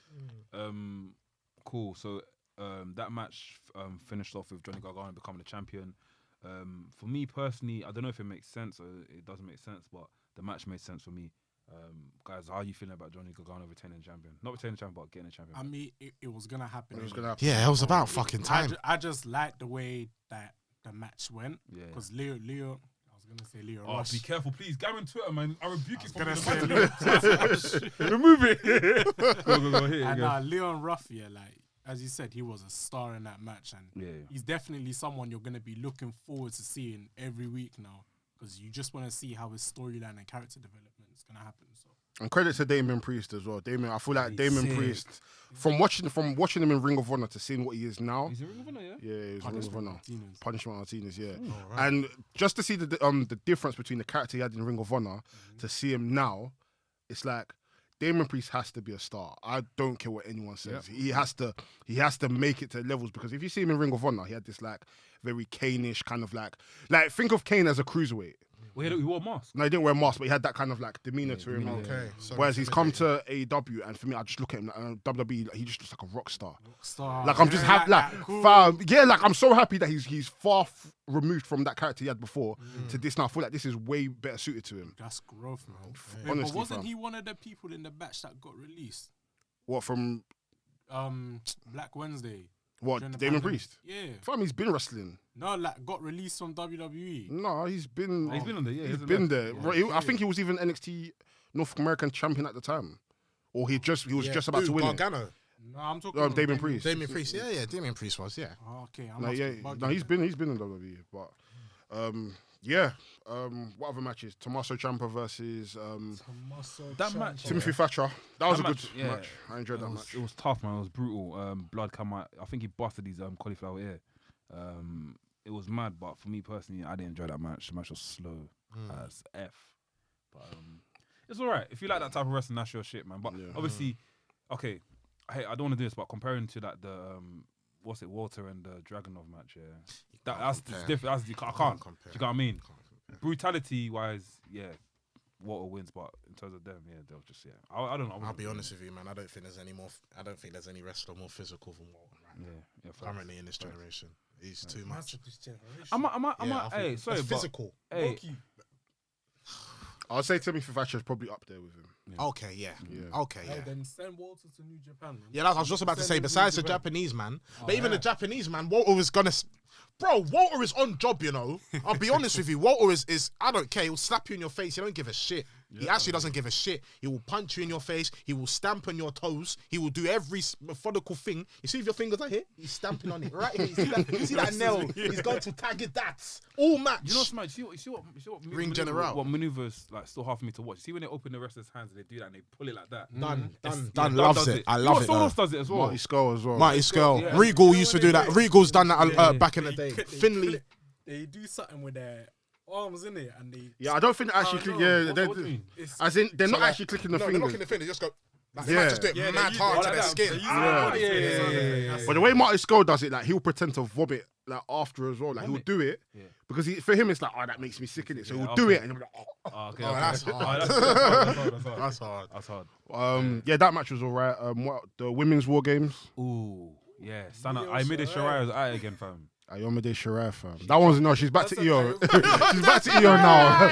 Cool. So that match finished off with Johnny Gargano becoming the champion. For me personally, I don't know if it makes sense or it doesn't make sense, but the match made sense for me. Guys, how are you feeling about Johnny Gargano retaining the champion? Not retaining the champion, but getting the champion. I mean, it was gonna happen. It was innit? gonna happen. Yeah, it was about fucking time. I just like the way that the match went. Yeah. Because Leo, I was gonna say Leo Oh, Rush. be careful, please. Gammon Twitter, man. I rebuke it. gonna from say the remove it. go, hit it And again. Leon Ruff, yeah, like as you said, he was a star in that match, and Yeah. he's definitely someone you're gonna be looking forward to seeing every week now, because you just want to see how his storyline and character development is gonna happen. So And credit to Damian Priest as well. I feel like He's Damian sick. Priest, from watching him in Ring of Honor to seeing what he is now. He's a Ring of Honor, yeah? Yeah, he's Ring of Punishment Honor. Martinez. Punishment Martinez, yeah. And just to see the difference between the character he had in Ring of Honor to see him now, it's like Damian Priest has to be a star. I don't care what anyone says. He has to make it to levels, because if you see him in Ring of Honor, he had this like very Kane-ish kind of like think of Kane as a cruiserweight. Well, he wore a mask. No, he didn't wear a mask, but he had that kind of like demeanor to him. Okay. Whereas he's come to AEW, and for me, I just look at him like WWE. Like, he just looks like a rock star. Star. Like I'm just happy. Like cool. fam, yeah, like I'm so happy that he's far removed from that character he had before to this now. I feel like this is way better suited to him. That's growth, man. Honestly, but wasn't fam. he one of the people in the batch that got released? What from Black Wednesday. what during the Damian pandemic? Priest? Yeah. Fam, he's been wrestling. No, like got released from WWE. No, he's been. He's been on there, yeah. He's hasn't been he? there. Right, I think he was even NXT North American champion at the time, or he was just about to win it. Gargano. No, I'm talking Damien Priest. Damien Priest. Yeah. Damien Priest was, yeah. Oh, okay, I No, must yeah, be bugging no, he's then. been in WWE, but Yeah. What other matches? Tommaso Ciampa versus That match, Timothy Thatcher. That was a good yeah, match. I enjoyed that match. It was tough, man. It was brutal. Blood come out. I think he busted his cauliflower ear. It was mad, but for me personally, I didn't enjoy that match. The match was slow as F. But it's alright. If you like that type of wrestling, that's your shit, man. But obviously, okay, I don't want to do this, but comparing to like the Walter and the Dragunov match, that's different. I can't compare. Do you know what I mean? Brutality wise, yeah, Walter wins, but in terms of them, they'll just I don't know. I'll be honest with you, man. I don't think there's any wrestler more physical than Walter right now. Currently in this generation, he's too much. Hey, sorry, but physical. Hey, I'll say Timothy Thatcher is probably up there with him. Okay, yeah. Okay, yeah. Then send Walter to New Japan, man. Yeah, I was just about to say, besides the Japanese man, but even the Japanese man, Walter was gonna... Bro, Walter is on job, you know. I'll be honest with you. Walter is I don't care. He'll slap you in your face. He don't give a shit. He actually doesn't give a shit. He will punch you in your face. He will stamp on your toes. He will do every methodical thing. You see if your fingers are here? He's stamping on it right here. You see that nail? He's going to target that. All match. You know what's mad? You see what Ring general. What maneuvers like still hard for me to watch. See when they open the wrestlers' hands and they do that and they pull it like that. Done loves it. I love it. Someone else does it as well. Marty Skull as well. Marty Skull. Regal used to do that. Regal's done that back in the day. Finley. They do something with their arms in it, and they. Yeah, I don't think they actually click. As in they're not actually clicking the fingers. They're not clicking the fingers. Just go. Like, they might just do it mad hard to their skin. But the way Marty Skull does it, like he'll pretend to vomit like after as well. Like he'll do it because for him it's like, oh, that makes me sick in it. So he'll do it and he'll be like, oh. Okay, that's hard. That's hard. That's hard. Yeah, that match was alright. What the women's war games? Ooh, yeah. Ayomide Shirai was out again, fam. Ayomide Shirai, fam. That one's no. She's back to EO. She's back to EO now.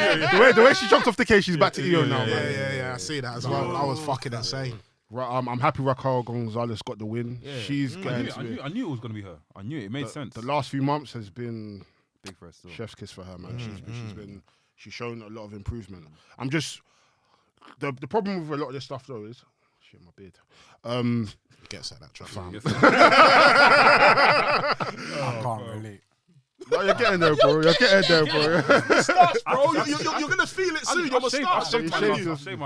The way she jumped off the cage, she's back to EO now. Yeah. I see that as well. I was fucking insane. I'm happy Raquel Gonzales got the win. Yeah. She's I knew it was gonna be her. I knew it. It made sense. The last few months has been big for her still. Chef's kiss for her, man. She's shown a lot of improvement. I'm just the problem with a lot of this stuff though is shit my beard. Gets at that truck, fam. I can't relate. No, you're getting there, bro. You're getting there, bro. Moustache, bro. You're gonna feel it soon. Your moustache. I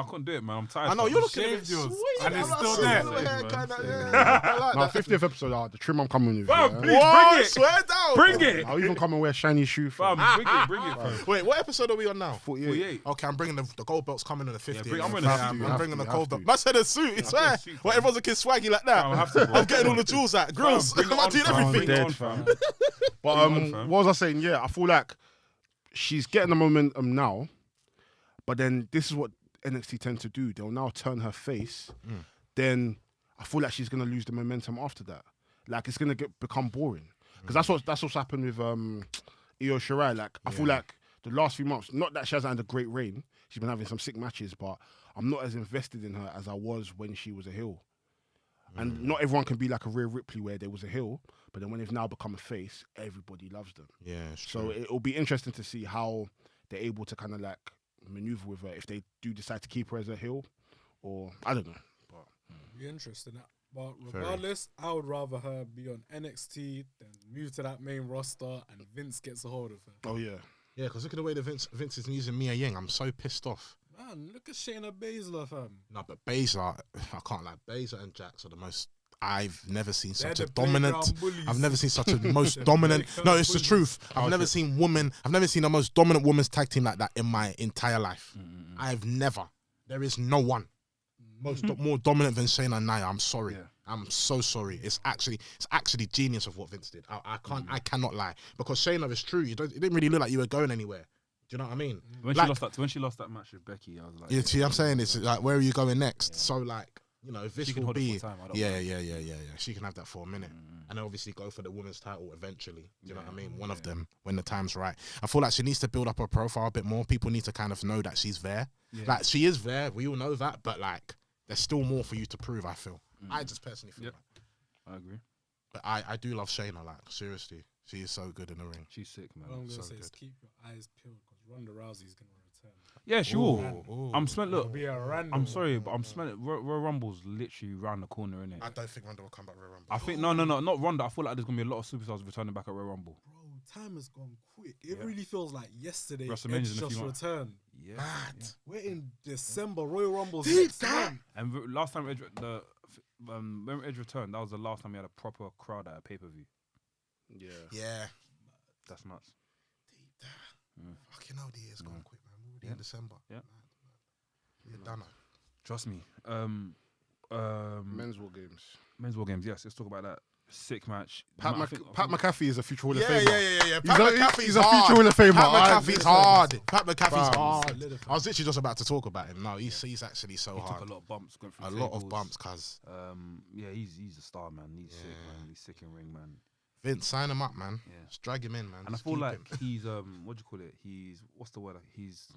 couldn't do it, man. I'm tired. I know you're looking at Shaved yours, sweet, and it's I'm still seeing there. the hair kinda, Now, 50th episode, the trim I'm coming with. Fam, Yeah. please What? bring it. Swear down. Bring it. I'll even come and wear shiny shoe. Fam, bring it, fam. Wait, what episode are we on now? 48. Okay, I'm bringing the gold belts coming in the 50th. I'm bringing the gold belt. Man said a suit. It's fair. What, everyone's looking swaggy like that? I'm getting all the jewels out. Grills. I'm doing everything. Dead, fam. But what was I saying? Yeah, I feel like she's getting the momentum now, but then this is what NXT tend to do. They'll now turn her face. Then I feel like she's gonna lose the momentum after that. Like it's gonna become boring because that's what's happened with Io Shirai. Like I feel like the last few months, not that she hasn't had a great reign. She's been having some sick matches, but I'm not as invested in her as I was when she was a heel. And not everyone can be like a Rhea Ripley where there was a heel, but then when they've now become a face, everybody loves them. Yeah, so it'll be interesting to see how they're able to kind of like maneuver with her if they do decide to keep her as a heel, or I don't know. But be interesting. But regardless, I would rather her be on NXT than move to that main roster and Vince gets a hold of her. Oh yeah. Yeah, because look at the way that Vince is using Mia Ying. I'm so pissed off. Man, look at Shayna Baszler, fam. No, but Baszler, I can't lie. Baszler and Jax are the most. I've never seen such a dominant. I've never seen such a most dominant. No, it's the truth. I've never seen the most dominant women's tag team like that in my entire life. I've never. There is no one more dominant than Shayna and Nia. I'm sorry. Yeah. I'm so sorry. It's actually genius of what Vince did. I cannot lie, because Shayna is true. It didn't really look like you were going anywhere. Do you know what I mean? When she lost that match with Becky, I was like, yeah, see, I'm saying it's like, where are you going next? Yeah. So like, you know, this will be, yeah. She can have that for a minute, and then obviously go for the women's title eventually. Do you know what I mean? One of them when the time's right. I feel like she needs to build up her profile a bit more. People need to kind of know that she's there. Yeah. Like she is there. We all know that, but like, there's still more for you to prove. I feel. I just personally feel that. I agree. But I do love Shayna. Like seriously, she is so good in the ring. She's sick, man. What I'm gonna say is keep your eyes peeled because Ronda Rousey's gonna return. Yeah, she will. I'm smelling. Look, I'm sorry, but I'm smelling. Royal Rumble's literally round the corner, innit? I don't think Ronda will come back Royal Rumble. I think no, not Ronda. I feel like there's gonna be a lot of superstars returning back at Royal Rumble. Bro, time has gone quick. It really feels like yesterday. WrestleMania's Edge in a few just months. returned. Yeah. We're in December. Royal Rumble's Deep next month. And last time when Edge returned, that was the last time we had a proper crowd at a pay-per-view. Yeah. That's nuts. Fucking hell, the year's gone quick, man. We're already in December. Yeah. You're done. Trust me. Men's War Games. Men's War Games, yes. Let's talk about that. Sick match. Pat McAfee is a future Hall of Yeah. Famer. Pat McAfee's He's a hard. future Hall of Famer. Pat McAfee's hard. Pat McAfee's Fam. hard. I was literally just about to talk about him. No, he's actually so He hard. took a lot of bumps going through A lot of tables. bumps, cuz. Yeah, he's a star, man. He's sick, man. He's sick in ring, man. Vince, sign him up, man. Yeah. Just drag him in, man. And Just I feel keep like him. he's what do you call it? He's what's the word? He's.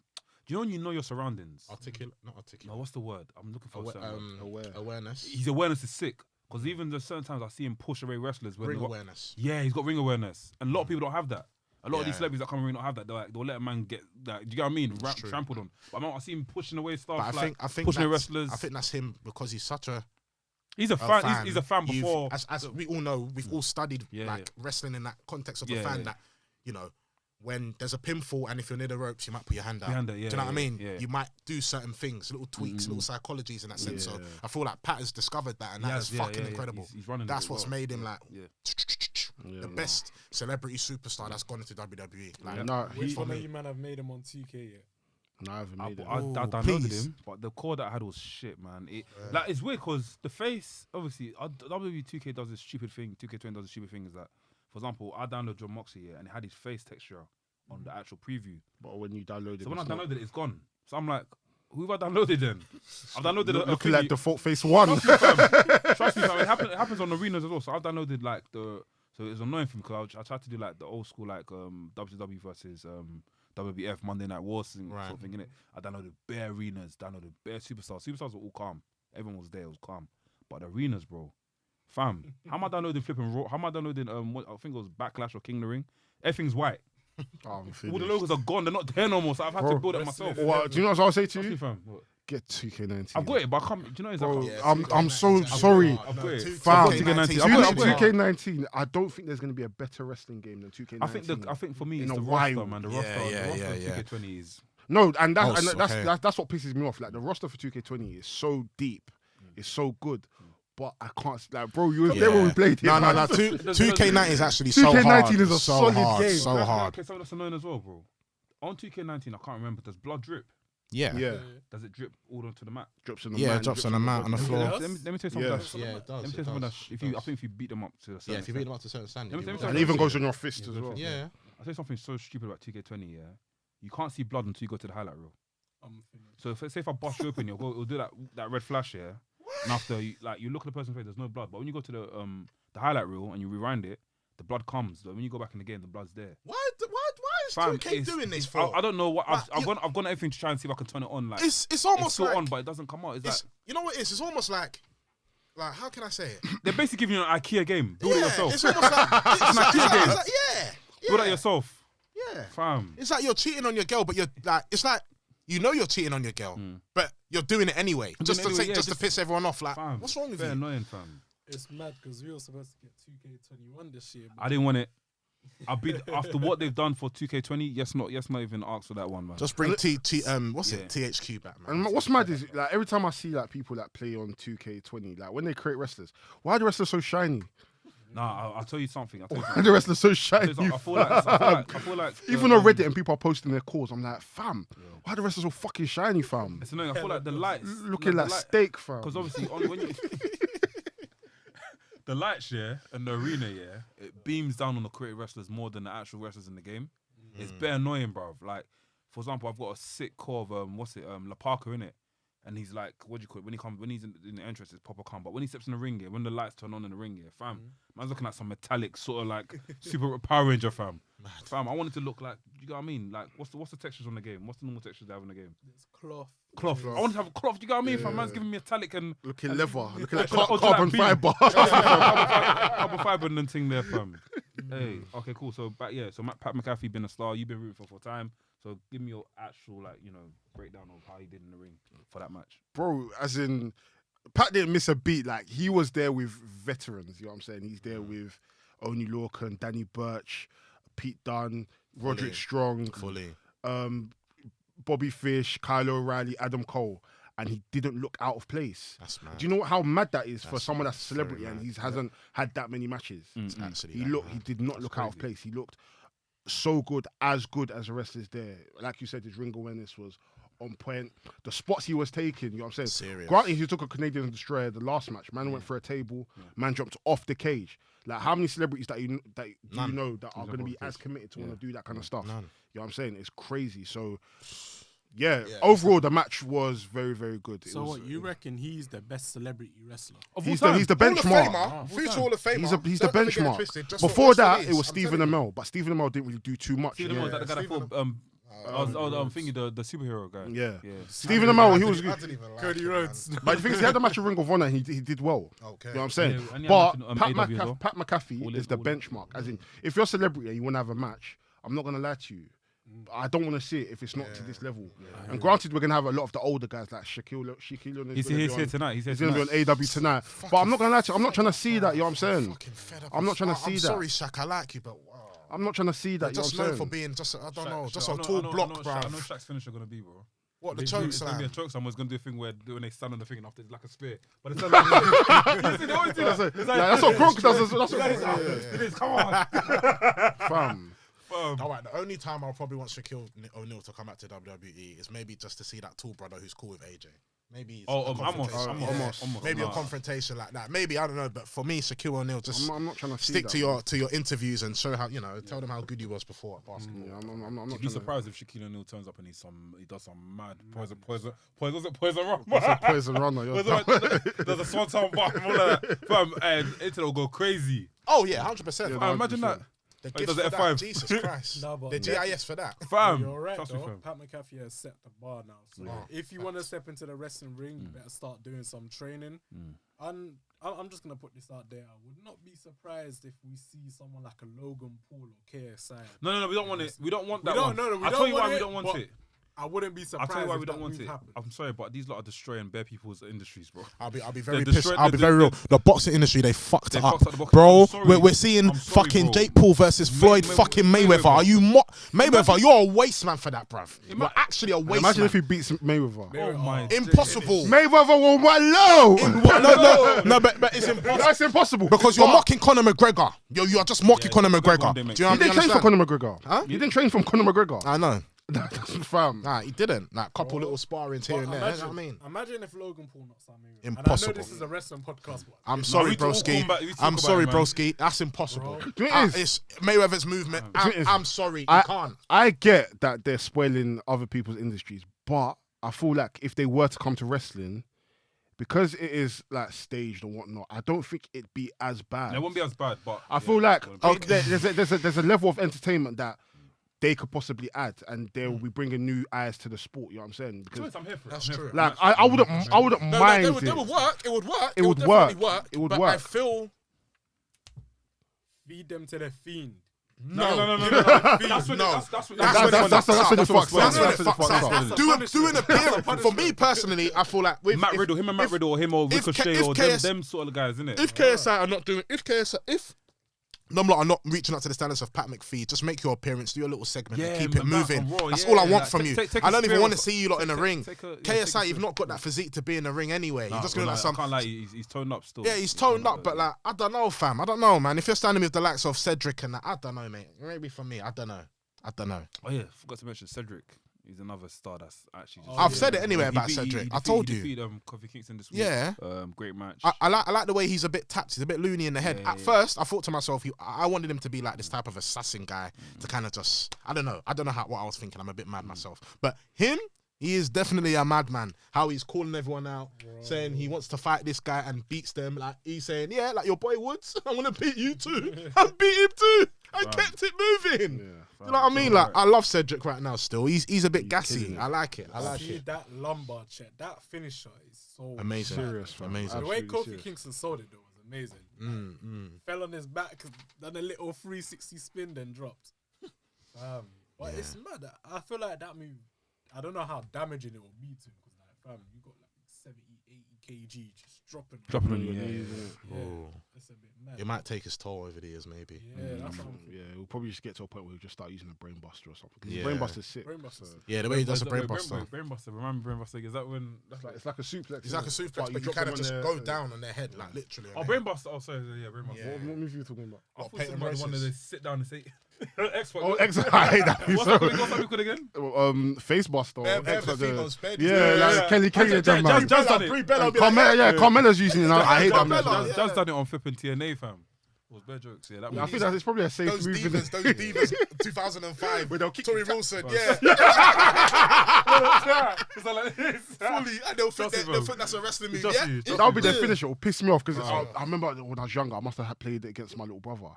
Do you know when you know your surroundings? Articulate, not articulate. No, what's the word? I'm looking for a certain word. Awareness. His awareness is sick because even there's certain times I see him push away wrestlers. When Ring they- awareness. Yeah, he's got ring awareness, and a lot of people don't have that. A lot of these Yeah. celebrities that come in ring don't have that. They'll let a man get that. Do you get what I mean? true. Trampled on. But I see him pushing away stuff. But I think pushing away that's, wrestlers. I think that's him because he's such a He's a fan. He's a fan You've- before. As we all know, we've all studied Yeah, wrestling in that context of Yeah, a fan yeah. that, you know, when there's a pinfall and if you're near the ropes, you might put your hand out. Your hand Do out, you yeah, know what I yeah, mean? yeah. You might do certain things, little tweaks, little psychologies in that sense. So I feel like Pat has discovered that, and that is fucking incredible. He's running. That's it what's well. made him like Yeah. the best celebrity superstar that's gone into WWE. Like, No, Which he. one of you man have made him on 2K yet? No, I haven't I made it. downloaded please. him, but the core that I had was shit, man. Like it's weird because the face, obviously, WWE 2K does this stupid thing. 2K20 does this stupid thing. Is that, for example, I downloaded John Moxley and it had his face texture on the actual preview. But when you download it, So when I downloaded it, it's gone. So I'm like, who have I downloaded then? I've downloaded a looking thingy. like default face one. Trust me, fam, it happens on arenas as well. So I've downloaded like so it was annoying for me because I tried to do like the old school like WCW versus WWF Monday Night Wars sort of thing, innit? I downloaded bare arenas, downloaded bare superstars. Superstars were all calm. Everyone was there, it was calm. But the arenas, bro. Fam, how am I downloading flipping Raw? How am I downloading what I think it was Backlash or King of the Ring? Everything's white. Oh, I'm All the finished. logos are gone, they're not there no more. So I've had to build it myself. What, do you know what I'll say to Trust me, you? fam. What? Get 2K19. I've got it, but I can't. Do you know it's Bro, like, I'm so sorry. I've got it. Fam, 2K19. Do you know 2K19. 2K19? I don't think there's going to be a better wrestling game than 2K19. I think for me In it's a the while. roster, man. The roster, Yeah, the roster of yeah. 2K20 is. No, and Oh, that's what pisses me off. Like the roster for 2K20 is so deep, it's so good, but I can't. Like, bro, you were there when we played it. No. man. 2K19 is actually so 2K19 hard. is a so solid hard, game. So hard. Okay, so that's annoying as well, bro. On 2K19, I can't remember. Does blood drip? Yeah. Yeah, Does it drip all onto the mat? drops on the Yeah, mat, drops on the mat, on the floor. Let me tell you something. Yeah. That's, Yeah, it let does. me tell you something. That's, I think if you beat them up to a certain Yeah, if you beat extent- them up to a certain standard. Let me you tell and you it even something. goes on your fist as well. Yeah. I'll tell you something so stupid about 2K20. Yeah, you can't see blood until you go to the highlight reel. I'm finished. So if I bust you open, it'll do that red flash, yeah. And after you look at the person's face, there's no blood. But when you go to the highlight reel and you rewind it, the blood comes. When you go back in the game, the blood's there. Why is Fam, 2K doing this for? I don't know what Like, I've gone everything to try and see if I can turn it on. Like It's almost it's still like on, but it doesn't come out. It's like you know what it is? It's almost like how can I say it? they're basically giving you an IKEA game. Build it yourself. It's almost like Build it yourself, yeah. fam. It's like you're cheating on your girl, but you're like it's like you know you're cheating on your girl, but you're doing it anyway, just to anyway, yeah, just to piss everyone off. Like, Fam, what's wrong with very you? annoying, fam. It's mad because we were supposed to get 2K21 this year. I didn't want it. I've been after what they've done for 2K20. Yes, not even ask for that one, man. Just bring THQ back, man. And what's mad is like every time I see like people that play on 2K20, like when they create wrestlers, why are the wrestlers so shiny? Nah, I'll tell you something. Why are the wrestlers so I shiny? feel like Even on Reddit and people are posting their calls, I'm like, fam, why are the wrestlers so fucking shiny, fam? it's annoying. I feel like the lights Looking like steak, fam. because obviously when you the lights, yeah, and the arena, yeah, it beams down on the creative wrestlers more than the actual wrestlers in the game. It's bare annoying, bro. Like, for example, I've got a sick core of La Parker in it, and he's like, what do you call it? When he's in the entrance, it's proper calm. But when he steps in the ring, yeah, when the lights turn on in the ring, yeah, fam, man's looking like some metallic sort of like super Power Ranger, fam. Fam, I want it to look like, you know what I mean? Like, what's the textures on the game? What's the normal textures they have in the game? It's cloth. Cloth. I want to have a cloth. You know what I mean? Fam, man's giving me metallic and Looking leather, looking like Or to carbon that beam. fiber. carbon fiber and thing there, fam. Hey, okay, cool. So Pat McAfee been a star. You've been rooting for a time. So give me your actual breakdown of how he did in the ring for that match. Bro, as in, Pat didn't miss a beat. Like, he was there with veterans, you know what I'm saying? He's there with Oni Lorcan, Danny Burch, Pete Dunne, Roderick Strong, Fully. Bobby Fish, Kyle O'Reilly, Adam Cole, and he didn't look out of place. That's mad. Do you know how mad that is for someone that's a very celebrity and mad. he hasn't had that many matches? It's actually He that mad. He did not look out of place. He looked so good as the wrestlers there. Like you said, his ring awareness was on point. The spots he was taking, you know what I'm saying? Serious. Granted, he took a Canadian Destroyer the last match. Man went for a table. Man jumped off the cage. Like, how many celebrities that you know that are going to be as committed to want to do that kind of stuff? None. You know what I'm saying? It's crazy. So, yeah, overall, the match was very, very good. So what, you reckon he's the best celebrity wrestler? He's the benchmark. Future Hall of Famer. He's the Don't ever get it benchmark. twisted, just Before what that, wrestling it is. was I'm Stephen telling you. Amell, but Stephen Amell didn't really do too much. Stephen Amell was that the guy that fought, I'm thinking the superhero guy. Yeah. Yeah. Stephen Amell, he was I good. didn't even like Cody him, Rhodes. man. But the thing is, he had a match with Ring of Honor and he did well. Okay. You know what I'm saying? Yeah, and he had But a match in, Pat, AEW as well. Pat McAfee is the benchmark. As in, if you're a celebrity and you want to have a match, I'm not going to lie to you. I don't want to see it if it's not to this level. And granted, we're going to have a lot of the older guys like Shaquille O'Neal. He's here tonight. He's going to be on AW tonight. But I'm not going to lie to you. I'm not trying to see that. You know what I'm saying? Fucking fed up I'm not trying to see I'm that. sorry, Shaq. I like you, but wow. I'm not trying to see that. You know Just what I'm known for saying? being just, I don't know, just I a know- tall I know- block, I know bro. I know Shaq's finisher gonna be, bro. What, the It's choke gonna be a slam? choke slam. It's gonna do a thing where when they stand on the thing and after it's like a spear. But it's like they always do that. It's like- That's what Gronk does. That's That is- what It is. Come on. fam. All right, the only time I'll probably want Shaquille O'Neal to come back to WWE is maybe just to see that tall brother who's cool with AJ. Maybe it's a confrontation. Almost. Maybe a confrontation like that. Maybe, I don't know, but for me, Shaquille O'Neal, just I'm not trying to see stick that, to your interviews and show how, tell them how good you was before at basketball. Yeah, I'm not You'd be trying to. surprised if Shaquille O'Neal turns up and he does some mad poison run. That's a poison runner. Yo. There's a swanton bomb and all of that. Fam, and Intel will go crazy. Oh, yeah, 100%. Yeah, Fam, imagine that. The He gifts does for it at that, 5. Jesus Christ. No, but The GIS for that. Fam, You're right, trust me, though. fam. Pat McAfee has set the bar now. So if you want to step into the wrestling ring, you better start doing some training. And I'm just going to put this out there. I would not be surprised if we see someone like a Logan Paul or KSI. No, we don't want it. We don't want that We one. don't- no, we I'll don't tell you want why we it, don't want but it. I wouldn't be I'll surprised. tell you why if we don't that want move it. happened. I'm sorry, but these lot are destroying bare people's industries, bro. I'll be very The pissed. shred- I'll be the- very the- real. The boxing industry, they fucked They it up, fucked up the boxing. bro. I'm sorry. We're seeing I'm sorry, fucking bro. Jake Paul versus Floyd fucking Mayweather. Are you Mayweather? You're a waste man for that, bruv. You're actually a waste Imagine man. if he beats Mayweather. Oh my. Impossible. Mayweather will one low. No, but it's impossible. That's impossible. Because you're mocking Conor McGregor. You're just mocking Conor McGregor. one Do day, you mate. He understand? didn't train for Conor McGregor. Huh? He didn't train from Conor McGregor. I know. Fam. Nah, he didn't. Like, couple little sparrings here and there. You know Imagine, what I mean? imagine if Logan Paul knocks out Mayweather. Impossible. And I know this is a wrestling podcast, but I'm sorry, we talk broski. about- we talk I'm about sorry, it, man. broski. That's impossible. Do you know what it is? It's Mayweather's movement. I'm sorry. You can't. I get that they're spoiling other people's industries, but I feel like if they were to come to wrestling, because it is like staged or whatnot, I don't think it'd be as bad. It won't be as bad, but I feel like there's a level of entertainment that they could possibly add, and they will be bringing new eyes to the sport. You know what I'm saying? Because I'm here for it. That's I'm here true. for it. like I wouldn't mind They it. would work. It would work. It would definitely work. It would but work. I feel feed them to the fiend. No. That's when No. that's when That's when it fucks up. That's when it That's when it fucks fucks up. up. Do an appearance. For me personally, I feel like with Matt Riddle, him or if Ricochet or KS them sort of guys, isn't it? if KSI are not doing, if them lot are not reaching up to the standards of Pat McAfee, just make your appearance, do your little segment, and Yeah, keep it man, that moving. on Raw, That's yeah, all I want like, from you. take I a don't even spear want to off- see you lot in the ring. take a KSI, spear. you've not got that physique to be in the ring anyway. You're just gonna Nah, like I some. can't lie, he's toned up still. Yeah, he's toned up, but like I don't know, fam. I don't know, man. If you're standing with the likes of Cedric and that, I don't know, mate. Maybe for me, I don't know. Oh yeah, forgot to mention Cedric. He's another star that's actually just. I've said it anyway He about beat- Cedric. he I told he you. defeated Kofi Kingston this week. Yeah. Great match. I like the way he's a bit tapped. He's a bit loony in the head. At first, I thought to myself, I wanted him to be like this type of assassin guy to kind of just, I don't know what I was thinking. I'm a bit mad myself. But him, he is definitely a madman. How he's calling everyone out, saying he wants to fight this guy and beats them. Like he's saying, yeah, like your boy Woods, I'm gonna beat you too. I beat him too. I kept it moving. You know what I mean? Like I love Cedric right now. Still, he's a bit gassy. I like it. I like See it. that lumbar check, that finisher is so Amazing. Serious, fam. Amazing. The way Absolutely Kofi serious. Kingston sold it though was amazing. Fell on his back, done a little 360 spin, then dropped. But it's mad. I feel like that move, I don't know how damaging it will be to him because like, fam, you got like 70, 80 kg just dropping. Dropping on you. Yeah, Oh. that's a bit mad. It might take his toll over the years, maybe. Yeah, that's what I'm thinking. Yeah, we'll probably just get to a point where we just start using a brain buster or something. 'Cause Yeah. brain buster's sick. Brainbusters. Yeah, the way he does a brain buster. Brainbuster. Remember Brainbuster? Is that when? That's like It's like a suplex. It's like a innit? suplex, but you drop kind them of on just their- go down on their head, like literally. Oh, Brainbuster. Oh, sorry. Yeah, Brainbuster. Yeah. What movie are you talking about? I thought Peyton about the one that Royce's. they sit down and say, X-Pac. Oh, I What's that called again? Face buster. Bare X, the like the- females, bed. Yeah, like Kelly and them, man. Just done it. Brie Bella And be like, Carmella's using it now. I hate that. Carmella, man. yeah. Just done it on flipping TNA, fam. It was bare jokes. Yeah, that I was. think that it's probably a safe those move. divas, 2005. Where they'll kick Tory you Wilson, yeah. It's like this. Fully, and they'll think Trust me, they'll bro. think that's a wrestling move, Trust yeah? you, trust That'll be you. their finisher. It'll piss me off because I remember when I was younger, I must have played it against my little brother.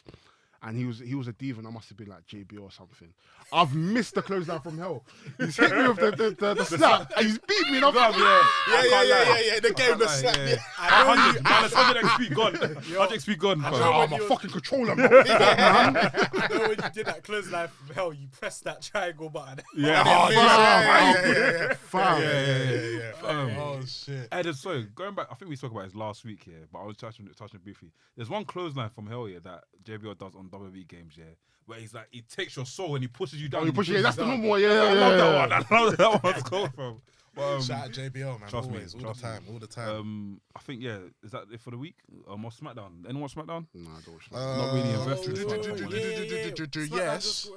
And he was a diva, and I must have been like JB or something. I've missed the clothesline from hell. He's hit me with the slap, and he's beat me. And I'm like, Yeah. They gave him the slap. Yeah. Yeah. 100 XP gone. 100 XP gone. fam. I'm a fucking controller, man. I know when you did that clothesline from hell, you pressed that triangle button. Yeah. Yeah. Fam. Oh, shit. Hey, so going back, I think we spoke about this last week here, but I was touching briefly. There's one clothesline from hell here that JBL does on WWE games, yeah, where he's like, he takes your soul and he pushes you down. Oh, you push it. That's the down. normal one. Yeah. I love that one. I love that one's cool, fam. But, Shout out JBL, man. trust me, Always, all trust the me. time, all the time. I think is that it for the week? More SmackDown. Anyone watch SmackDown? Nah, I don't. Not really invested in SmackDown. Yes.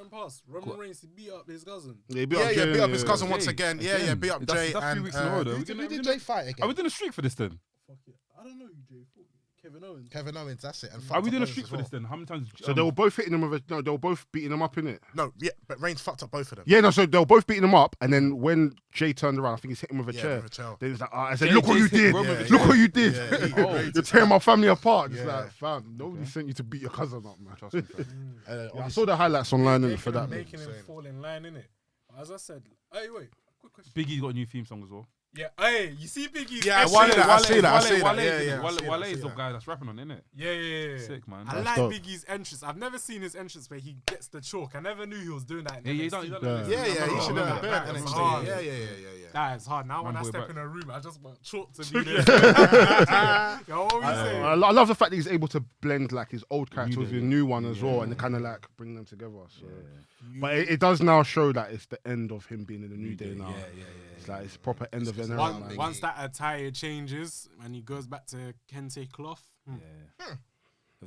Roman Reigns beat up his cousin. Yeah, Beat up his cousin once Jay, again. again. Yeah, beat up Jay. That's 3 weeks in a row, though. Who did Jay fight Are again? we doing a streak for this then? Fuck it. I don't know who Jay fought. Kevin Owens. Kevin Owens, that's it. And Are we doing a Owens streak as for this well. then? How many times? So they were both hitting him with a. No, they were both beating him up in it. No, yeah, but Reigns fucked up both of them. Yeah, no. So they were both beating him up, and then when Jay turned around, I think he's hitting him with a Yeah, chair. with a chair. They was like, I said, Jay- look what you Jay's hit did. Roman with a Look chair. what you did. Yeah, You're tearing my family apart. It's Yeah. like, fam, nobody sent you to beat your cousin up, man. Trust me, fam. Yeah, I saw the highlights online innit, for that. Making him Same. fall in line, innit? As I said, hey, wait, quick question. Biggie's got a new theme song as well. Yeah, hey, you see Biggie's? Yeah, I see Wale- that. I see that. I Wale- see that. Wale- Yeah, yeah. Wale is the guy that's rapping on, innit? Yeah. Sick, man. I That's like dope. Biggie's entrance. I've never seen his entrance where he gets the chalk. I never knew he was doing that. In Yeah, he's NXT. done Yeah, he should have been That better is NXT. hard. Yeah. That is hard. Now when Man, I boy, step back. in a room, I just want chalk to be there. Yo, what we saying? I love the fact that he's able to blend like his old character with Day. his new one as well, and they kind of like bring them together. So. But it does now show that it's the end of him being in the New Day now. It's like it's proper end of an era, man. Once that attire changes and he goes back to Kente cloth.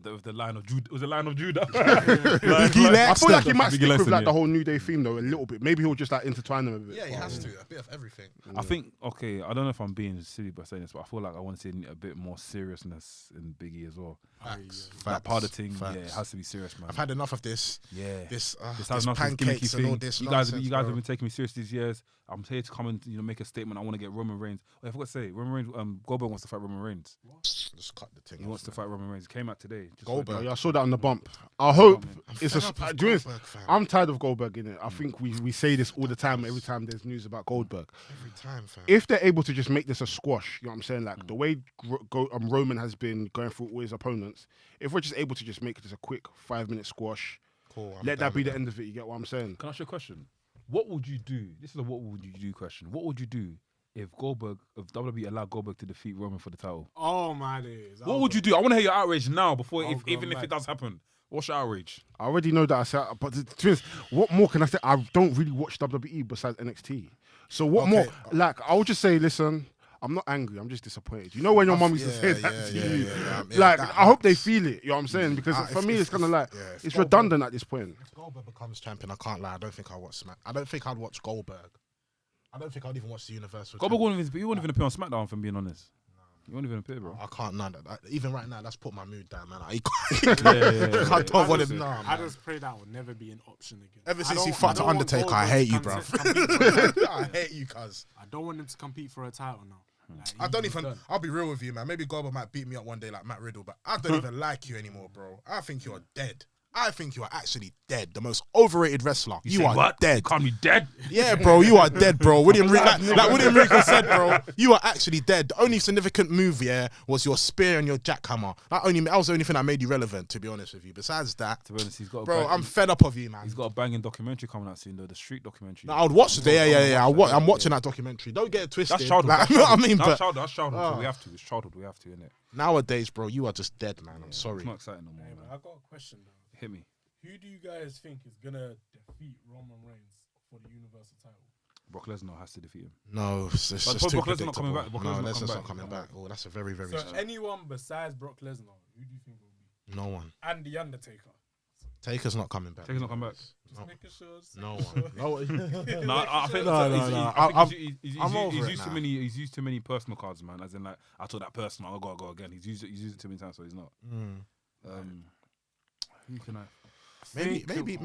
With the line of Judah. It was the line of Judah. I feel like he might Biggie stick with lesson, like yeah. the whole New Day theme though a little bit. Maybe he'll just like intertwine them a bit. Yeah, he has to. A bit of everything. I think, okay, I don't know if I'm being silly by saying this, but I feel like I want to see a bit more seriousness in Biggie as well. Facts. That part of the thing, Facts. yeah, it has to be serious, man. I've had enough of this. Yeah. This has nothing to pancakes and all this You nonsense, guys have bro. been taking me serious these years. I'm here to come and make a statement. I want to get Roman Reigns. Oh, I forgot to say, Roman Reigns. Goldberg wants to fight Roman Reigns. Just cut the thing He off, wants to man. fight Roman Reigns. Came out today. Just Goldberg. Oh, yeah, I saw that on the bump. I hope it's fed up with do you know, Goldberg, fam. I'm tired of Goldberg in it. I think we say this all the time. Every time there's news about Goldberg, Every time, fam. if they're able to just make this a squash, you know what I'm saying? Like the way Roman has been going through all his opponents, if we're just able to just make this a quick 5-minute squash, Cool, I'm let down that be with the end of it. You get what I'm saying? Can I ask you a question? What would you do? This is a what would you do question. What would you do if WWE allowed Goldberg to defeat Roman for the title? Oh my days. What would you do? I want to hear your outrage now before, I'll go even if mad. it does happen. What's your outrage? I already know that I said, but the thing is, what more can I say? I don't really watch WWE besides NXT. So what Okay. more? Like, I would just say, listen, I'm not angry. I'm just disappointed. You know when your mum used to say that to you? Like, I hope they feel it. You know what I'm saying? Because for me, it's kind of like, if it's Goldberg- redundant at this point. If Goldberg becomes champion, I can't lie. I don't think I'll watch Smack. I don't think I'd watch Goldberg. I don't think I'd even watch the Universal. Goldberg Champion. wouldn't even appear on SmackDown, if I'm being honest. You won't even appear, bro. I can't. Nah, even right now, that's put my mood down, man. I Yeah. don't want it. Nah, I man. just pray that would never be an option again. Ever I since he don't- fucked I don't want Undertaker, I Goldberg hate to you, compete for bruv. a title. I hate you, cuz. I don't want him to compete for a title now. Like, I don't he's even. done. I'll be real with you, man. Maybe Goldberg might beat me up one day like Matt Riddle, but I don't even like you anymore, bro. I think you're dead. I think you are actually dead. The most overrated wrestler. You are what? dead. You can't be dead. Yeah, bro, you are dead, bro. William Regal said, bro, you are actually dead. The only significant move, was your spear and your jackhammer. That was the only thing that made you relevant, to be honest with you. Besides that, To be honest, he's got. I'm fed up of you, man. He's got a banging documentary coming out soon, though. The Street documentary. No, I would watch it. Yeah. I'm watching that documentary. Don't get it twisted. That's childhood. Like, you know what I mean? That's But childhood. That's childhood. So we have to. It's childhood. We have to, innit? nowadays, bro, you are just dead, man. I'm sorry. It's not exciting no more, Hey, man. man, I got a question though. Hit me. Who do you guys think is gonna defeat Roman Reigns for the Universal title? Brock Lesnar has to defeat him. No, it's But just too Brock Lesnar not coming predictable. back. Brock No, Lesnar not Lesnar's coming not back. coming back. Oh, that's a very, very. So anyone besides Brock Lesnar, who do you think will be? No one. And the Undertaker. Taker's not coming back. Taker's not coming back. Just No. making sure. just No making one. sure. No, I think No. I think he's I'm over he's it used too now. many. He's used too many personal cards, man. As in, like, I took that personal. I gotta go again. He's used it too many times, so he's not. Who can I? Maybe.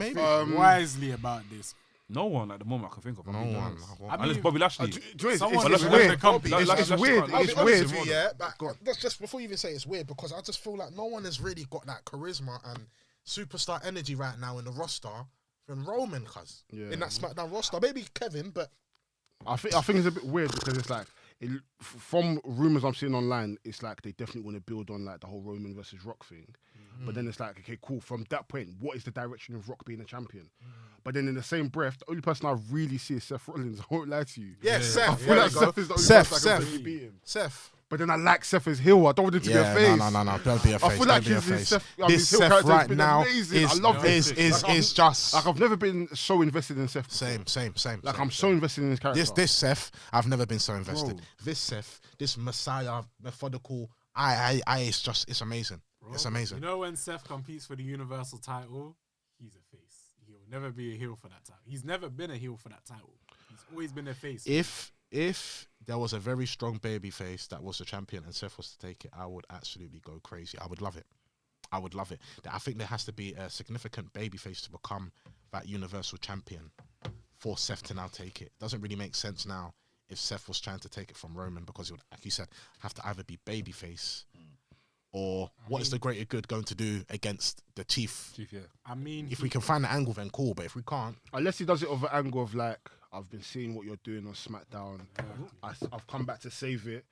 Wisely about this. No one at the moment I can think of. No one. Unless Bobby Lashley. Someone It's is weird. gonna come. It's weird. I'll It's be honest with weird. you, yeah. But that's just before you even say it's weird, because I just feel like no one has really got that charisma and superstar energy right now in the roster than Roman, cuz in that SmackDown roster. Maybe Kevin, but I think it's a bit weird because it's like from rumors I'm seeing online, it's like they definitely want to build on like the whole Roman versus Rock thing. But then it's like, okay, cool. From that point, what is the direction of Rock being a champion? But then in the same breath, the only person I really see is Seth Rollins. I won't lie to you. yeah, I Seth. feel like Seth is the only person I can really beat him. Seth. But then I like Seth as heel. I don't want him to be a face. No. Don't be a face. I feel like Don't be a his face. Seth, This heel Seth character has right been now amazing. I love this. is just Like I've never been so invested in Seth. same. Like I'm so invested in his character. This Seth, I've never been so invested. Bro. This Seth, this Messiah, methodical. It's amazing. Bro, It's amazing. You know when Seth competes for the Universal title, he's a face. He'll never be a heel for that title. He's never been a heel for that title. He's always been a face. If there was a very strong baby face that was the champion and Seth was to take it, I would absolutely go crazy. I would love it. I think there has to be a significant baby face to become that Universal champion for Seth to now take it. Doesn't really make sense now if Seth was trying to take it from Roman, because he would, like you said, have to either be baby face or what is the greater good going to do against the chief? Yeah. I mean, If we can find the angle, then cool. But if we can't, Unless he does it of an angle of like, I've been seeing what you're doing on SmackDown. I've come back to save it.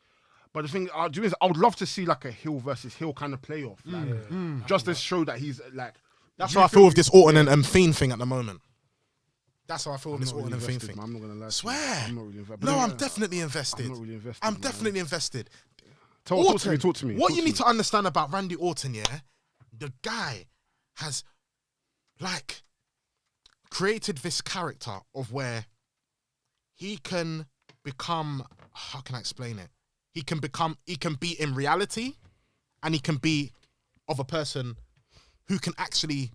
But the thing I do is I would love to see like a heel versus heel kind of playoff. Like, just to show that he's like. that's how I feel with this Orton and Fiend thing at the moment. That's how I feel with this Orton and Fiend thing. I'm not gonna lie. Swear. I'm not really invested. No, I'm definitely invested. I'm not really invested. I'm man. definitely invested. Talk to me. What Talk you to need me. to understand about Randy Orton, yeah, the guy has like created this character of where he can become. How can I explain it? He can be in reality, and he can be of a person who can actually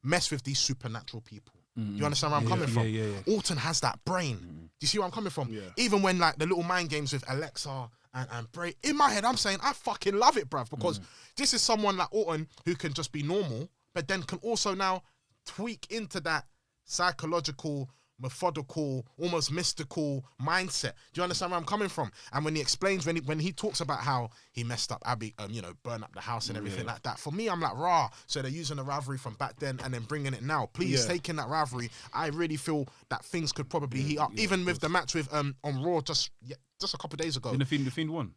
mess with these supernatural people. Do you understand where I'm coming from? Yeah. Orton has that brain. Do you see where I'm coming from? Yeah. Even when like the little mind games with Alexa and Bray, in my head I'm saying I fucking love it, bruv, because this is someone like Orton who can just be normal, but then can also now tweak into that psychological, methodical, almost mystical mindset. Do you understand where I'm coming from? And when he explains, when he talks about how he messed up Abby, burned up the house and everything like that, for me, I'm like, rah. So they're using the rivalry from back then and then bringing it now. Please taking that rivalry. I really feel that things could probably heat up, even with the match with on Raw just a couple of days ago. Didn't the Fiend won?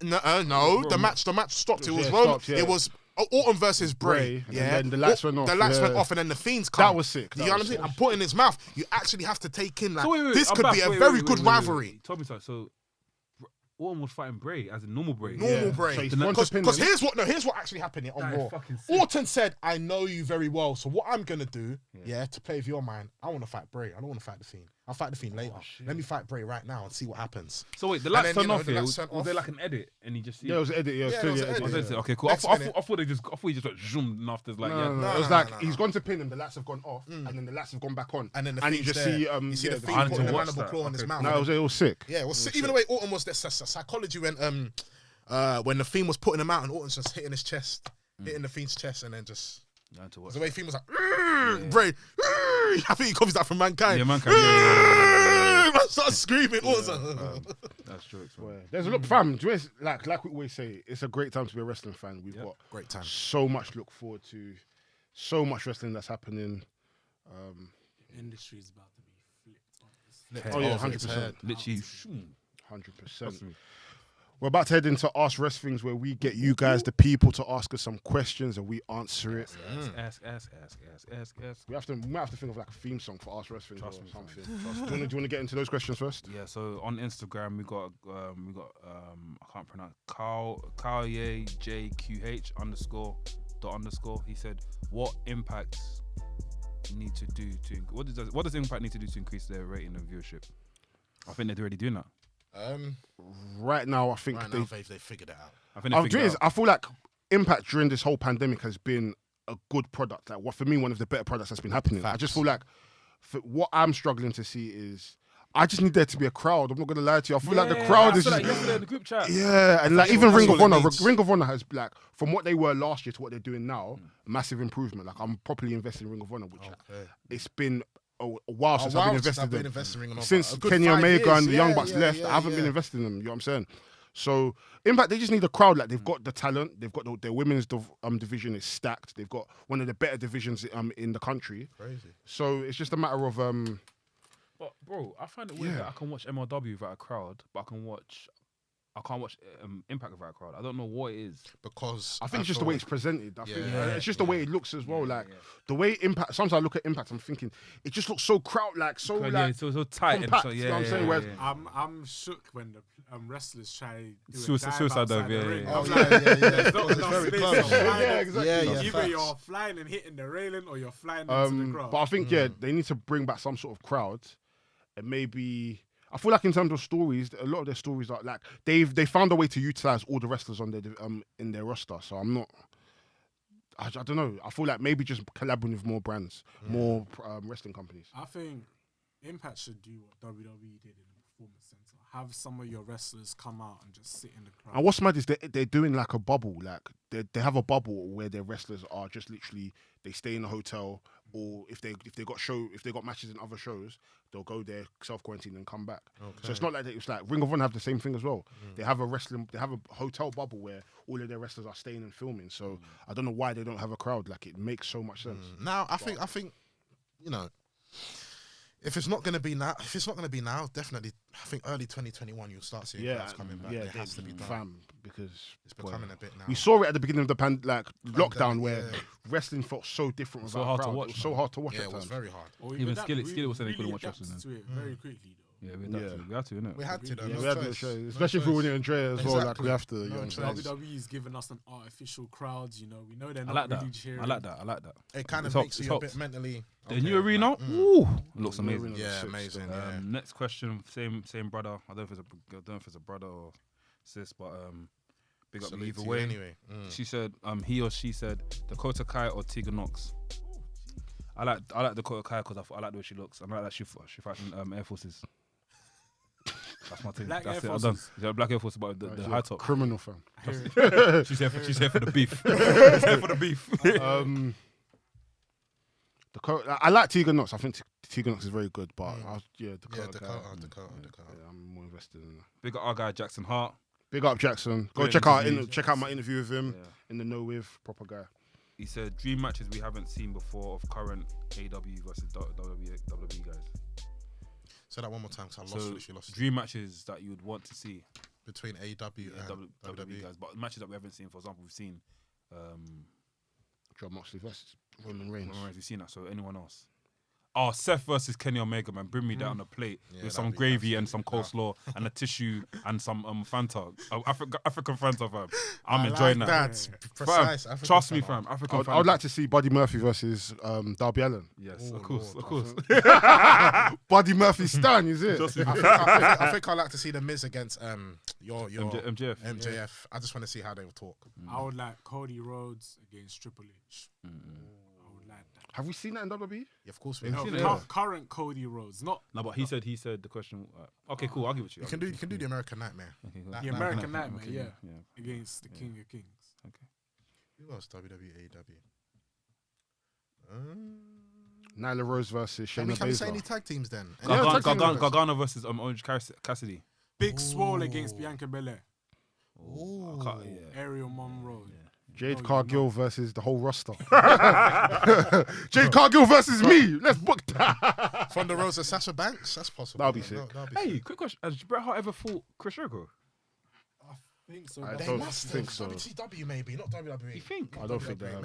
No. The match stopped. It was Yeah, Roman. stopped, yeah. It was Orton versus Bray. and Yeah, then the lights went off, The lights yeah. went off, and then the Fiends come. That was sick. You know what I'm saying? I'm putting in his mouth. You actually have to take in that. So wait, This I'm could back. be a Wait, very wait, good wait, wait. rivalry. Tell me something. So Orton was fighting Bray as a normal Bray. Normal Bray. So he's gone to pin Because him. here's what actually happened here on That is Raw. fucking sick. Orton said, "I know you very well, so what I'm gonna do, to play with your mind, I want to fight Bray. I don't want to fight the Fiend. I'll fight the Fiend later. Let me fight Bray right now and see what happens." So wait, the And lights then, turned you know, off the here. lights Was turned there off. like an edit and he just Yeah, it was an edit. Yeah, Yeah, still it was yeah, an edit, edit. yeah. Okay, cool. Next I minute. thought they just zoomed and after like No, yeah. it was no, like no. he's gone to pin him, the lights have gone off, and then the lights have gone back on, And then the you Fiend's just there. see You see the the Fiend I need putting to the watch mandible that. claw in his Okay, mouth. No, it was sick. Yeah, well, even the way Orton was, the psychology when the Fiend was putting him out and Orton's just hitting his chest, hitting the Fiend's chest, and then just I had to watch the way Fiend was like, Bray, I think he copies that from Mankind. Yeah, Mankind, yeah. Man starts screaming. Orton's like, That's jokes, man. There's a lot, fam. Do you know, like we always say, it's a great time to be a wrestling fan. We've got great time. so much to look forward to. So much wrestling that's happening. The industry is about to be flipped. Oh yeah, Over its 100%. head. Literally. 100%. We're about to head into Ask Wrestlings, where we get you guys, the people, to ask us some questions and we answer it. Ask. We might have to think of like a theme song for Ask Wrestlings or Trust me, something. Do you want to get into those questions first? Yeah, so on Instagram we got I can't pronounce Kanye JQH _. He said, what impacts need to do to what does impact need to do to increase their rating and viewership? I think they're already doing that. Right now, I think they figured it out. I think they figured it out. I feel like Impact during this whole pandemic has been a good product. Like, for me, one of the better products that's been happening. Facts. I just feel like what I'm struggling to see is I just need there to be a crowd. I'm not gonna lie to you. I feel like the crowd is. Like yesterday in the group chat. Yeah, and like even Ring of all it Honor, needs. Ring of Honor has like from what they were last year to what they're doing now, massive improvement. Like I'm properly investing in Ring of Honor, which it's been a while since I've been invested in them. Since Kenny Omega and the Young Bucks left, I haven't been investing in them. You know what I'm saying? So Impact, they just need a crowd. Like they've got the talent, they've got their women's division is stacked. They've got one of the better divisions in the country. Crazy. So it's just a matter of But bro, I find it weird that I can watch MLW without a crowd, but I can't watch Impact without a crowd. I don't know what it is. Because I think it's just the way it's presented. I think it's just the way it looks as well. Like yeah. the way Impact. Sometimes I look at Impact, I'm thinking it just looks so crowd-like, so like so tight compact, and so you know what I'm saying? Whereas- I'm shook when the wrestlers try do Suicide dive, the yeah, ring. yeah. I'm yeah, like, yeah. there's not enough very space. close. You're flying. Yeah, exactly. Yeah, Either facts. you're flying and hitting the railing or you're flying into the crowd. But I think they need to bring back some sort of crowd, and maybe I feel like in terms of stories, a lot of their stories are like they found a way to utilize all the wrestlers on their in their roster. So I'm not. I don't know. I feel like maybe just collaborating with more brands, more wrestling companies. I think Impact should do what WWE did in the Performance Center. Have some of your wrestlers come out and just sit in the crowd. And what's mad is they're doing like a bubble. Like they have a bubble where their wrestlers are just literally they stay in a hotel, or if they got matches in other shows, they'll go there, self quarantine, and come back. Okay. So it's not like it's like Ring of Honor have the same thing as well. They have a hotel bubble where all of their wrestlers are staying and filming. So I don't know why they don't have a crowd. Like it makes so much sense. Now I think you know, if it's not going to be now, definitely I think early 2021 you'll start seeing crowds coming back. Yeah, it has to be done. fam, because It's becoming a bit now. we saw it at the beginning of the lockdown where yeah. wrestling felt so different So without hard a to crowd. watch, It was so man. hard to watch Yeah, at it was times. very hard. Or Even that, Skillet was saying he couldn't watch adapted wrestling. to it very quickly though. Yeah, we had to, innit? We had to though. Yeah, no we had to choice. show, No especially if we choice. were Andrea as well. Like Exactly. we have to. You No know what I'm choice. saying? WWE is giving us an artificial crowds. You know, we know they're I not like that. really cheering. I like that. It kind of It's makes helped- you a it's bit mentally. The okay, new arena, like, ooh, looks The new amazing. arena. Yeah, Six, amazing. Yeah. Next question, same brother. I don't know if it's a brother or sis, but big up me Salute either to you way. anyway. She said, he or she said, Dakota Kai or Tegan Knox. I like Dakota Kai because I like the way she looks. And I like that she fights in Air Forces. That's my thing. Black That's Air it. I'm done. Forces. Yeah, Black Air Forces, but the He's high a top. criminal fan. She's here for the beef. She's here for the beef. I like Tegan Knox. I think Tegan Knox is very good, but Dakota. I'm more invested in that. Big up our guy Jackson Hart. Big up Jackson. Go Great check interview. out my interview with him Yeah. in the Know With, proper guy. He said dream matches we haven't seen before of current AW versus WWE guys. Say that one more time because I So lost you. dream matches that you would want to see. Between AW and WWE guys, but matches that we haven't seen. For example, we've seen John Moxley versus Roman Reigns. we've seen that. So anyone else? Oh, Seth versus Kenny Omega, man. Bring me that on a plate Yeah, with that'd some be gravy and absolutely some coleslaw and a tissue and some Fanta. African Fanta, fam. I'm I enjoying like that. that. Precise. Fam, African trust me, fella. fam. African Fanta. I would like to see Buddy Murphy versus Darby Allin. Yes, Oh, of course, Lord. of course. Buddy Murphy stan, is it? I think I'd like to see the Miz against your MJF. MJF. I just want to see how they will talk. I would like Cody Rhodes against Triple H. I would like that. Have we seen that in WWE? Yeah, of course we No, have. seen it, current Cody Rhodes, not No, but he said the question. Okay, cool. I'll give it to you. You can do the American Nightmare. Okay, cool. the American Nightmare, Okay, yeah, against the King of Kings. Okay. Who else? WWE, AW. Nyla Rose versus Can Shayna we say Baszler. any tag teams then? Yeah, tag team members. Gargano versus Orange Cassidy. Big Swole against Bianca Belair. Ooh. I can't- yeah. Ariel Monroe. Jade Cargill versus the whole roster. Jade Cargill versus me. Let's book that. Thunder Rosa, Sasha Banks. That's possible. That'll be sick. Hey, quick question: has Bret Hart ever fought Chris Jericho? I think so. I They don't must think so. WCW maybe, not WWE. You think? I don't think they have.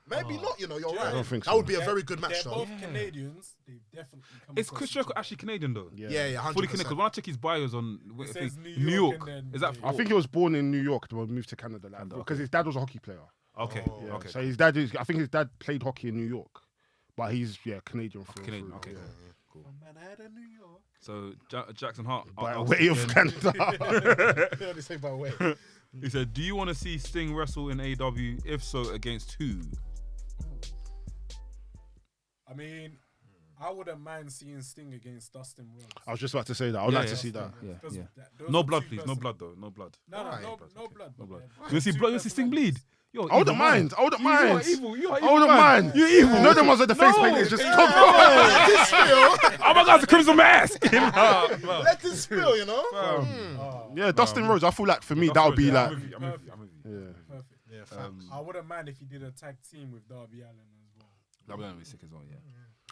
Maybe not. You know, you're right. I don't think That so. would be a very good match, They're though. both Canadians. They definitely come Is across Chris each Jericho other. actually Canadian though? Yeah, 100%. Fully Canadian. Because when I check his bios on It says New New York York, and then- is that? I think he was born in New York, but moved to Canada, like, because his dad was a hockey player. Okay. Yeah. Okay. So his dad is. I think his dad played hockey in New York, but he's Canadian. Canadian. Okay. From Manhattan, New York. So Jackson Hart. By I'll way of again. Canada. They say by way. He said, "Do you want to see Sting wrestle in AEW? If so, against who?" I mean, I wouldn't mind seeing Sting against Dustin Rhodes. I was just about to say that. I would Yeah, like yeah. to see that. Yeah. 'Cause Yeah. those No are blood, two please. No person- blood though. No blood. No, Why? no No blood. blood. but You want to see two blood? You want to see Sting bleed? personalities. Yo, I wouldn't evil man. mind. I wouldn't You are mind. evil. You are I evil. wouldn't man. mind. You're evil. You know them ones that the face paint is just come Oh my God, it's a crimson mask. Let it spill, you know? Yeah, Dustin Rhodes. I feel like for me that would be like. I'm with you. Perfect. Yeah, facts. I wouldn't mind if you did a tag team with Darby Allin as well. That would be sick as well. Yeah.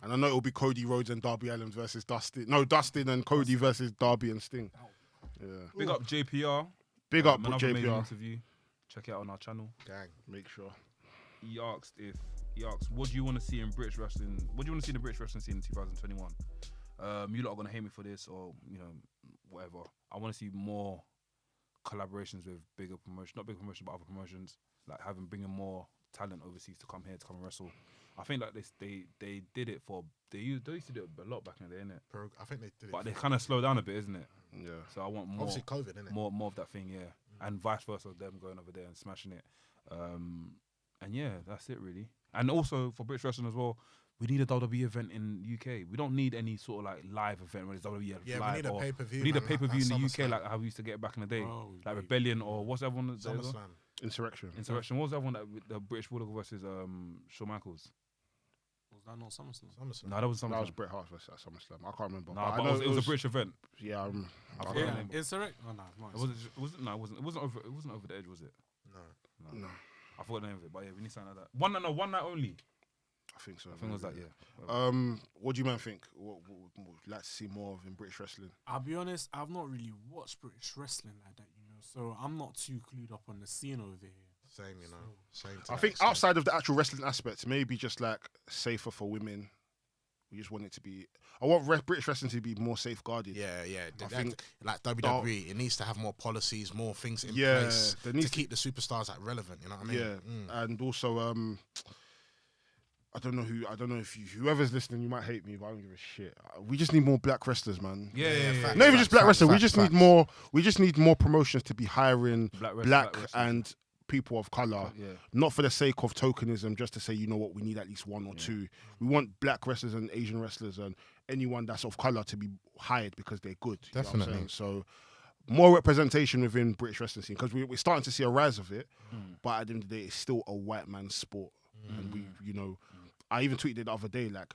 And I know it'll be Cody Rhodes and Darby Allin versus Dustin. No, Dustin and Cody versus Darby and Sting. Yeah. Big up JPR. Big up Another amazing JPR. interview. Check it out on our channel. Gang. Make sure. He asked, what do you want to see in British wrestling? What do you want to see in the British wrestling scene in 2021? You lot are gonna hate me for this, or whatever. I want to see more collaborations with bigger promotions, not bigger promotions, but other promotions, like bringing more talent overseas to come here to come and wrestle. I think like they did it for they used to do it a lot back in the day, innit? I think they did it. But they kind of slowed down a bit, isn't it? Yeah. So I want more. Obviously, COVID, innit? More of that thing, yeah. And vice versa, them going over there and smashing it. And yeah, that's it really. And also for British wrestling as well, we need a WWE event in UK. We don't need any sort of like live event where it's WWE Yeah, live. we need a pay-per-view. We need a man, pay-per-view in the SummerSlam. UK, like how we used to get it back in the day, Oh, like yeah. Rebellion or what's that one? SummerSlam. Insurrection. Insurrection. What was that one? That with the British Bulldog versus Shawn Michaels. Was that not SummerSlam? SummerSlam. No, that was That SummerSlam. was Bret Hart versus SummerSlam. I can't remember. No, I but know it was a British event. Yeah, I I forgot don't the know. name. Insurrect? Oh, no, it's It wasn't over the edge, was it? No. No, I forgot the name of it, but yeah, we need something like that. One night only. I think so. I think it was that, yeah. What do you man think? What would like to see more of in British wrestling? I'll be honest, I've not really watched British wrestling like that, so I'm not too clued up on the scene over here. Same, you know. Same. to I that think extent. outside of the actual wrestling aspect, maybe just like safer for women. We just want it to be. I want British wrestling to be more safeguarded. Yeah. I think like WWE, it needs to have more policies, more things in Yeah, place there to needs keep the superstars like relevant. You know what I mean? Yeah, and also I don't know if whoever's listening, you might hate me, but I don't give a shit. We just need more black wrestlers, man. Yeah. facts. Not even just black Facts, wrestlers. We facts, just facts. need more. We just need more promotions to be hiring Black wrestlers. and people of color. Yeah. Not for the sake of tokenism, just to say, you know what, we need at least one or two. We want black wrestlers and Asian wrestlers and anyone that's of color to be hired because they're good. You know what I'm Definitely. saying? So more representation within British wrestling scene, because we're starting to see a rise of it, but at the end of the day, it's still a white man's sport. And we, I even tweeted the other day, like,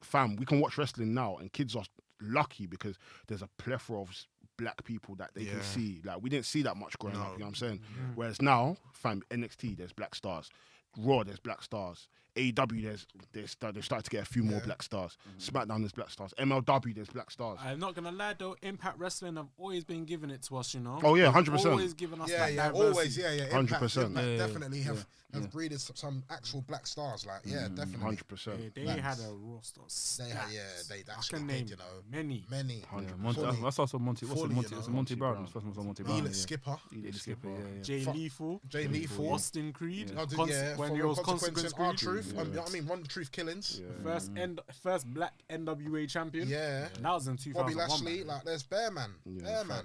fam, we can watch wrestling now, and kids are lucky because there's a plethora of black people that they can see. Like, we didn't see that much growing up, you know what I'm saying? Whereas now, fam, NXT, there's black stars. Raw, there's black stars. AEW, they've started to get a few more black stars. SmackDown, there's black stars. MLW, there's black stars. I'm not gonna lie though, Impact Wrestling have always been giving it to us, Oh, yeah, They've 100%. Always given us that diversity. always, yeah. 100%. Impact definitely have breeded some actual black stars, like, definitely. 100%. They had a roster. They had, they I actually can did, name you know. many. That's also Monty. What's Fully, Monty? you It's know. Monty Brown. It's first one was Monty Brown. Elite Skipper. Elite Skipper. Yeah. Jay Fuck. Lethal, Jay Lethal. Austin Creed, Oh, when for he real was consequences Consequence and Creed. R-Truth. You know what I mean? Run the Truth Killings. First black NWA champion. Yeah. And that was in 2001. Bobby Lashley, man. like, there's Bear Man. Bear Man.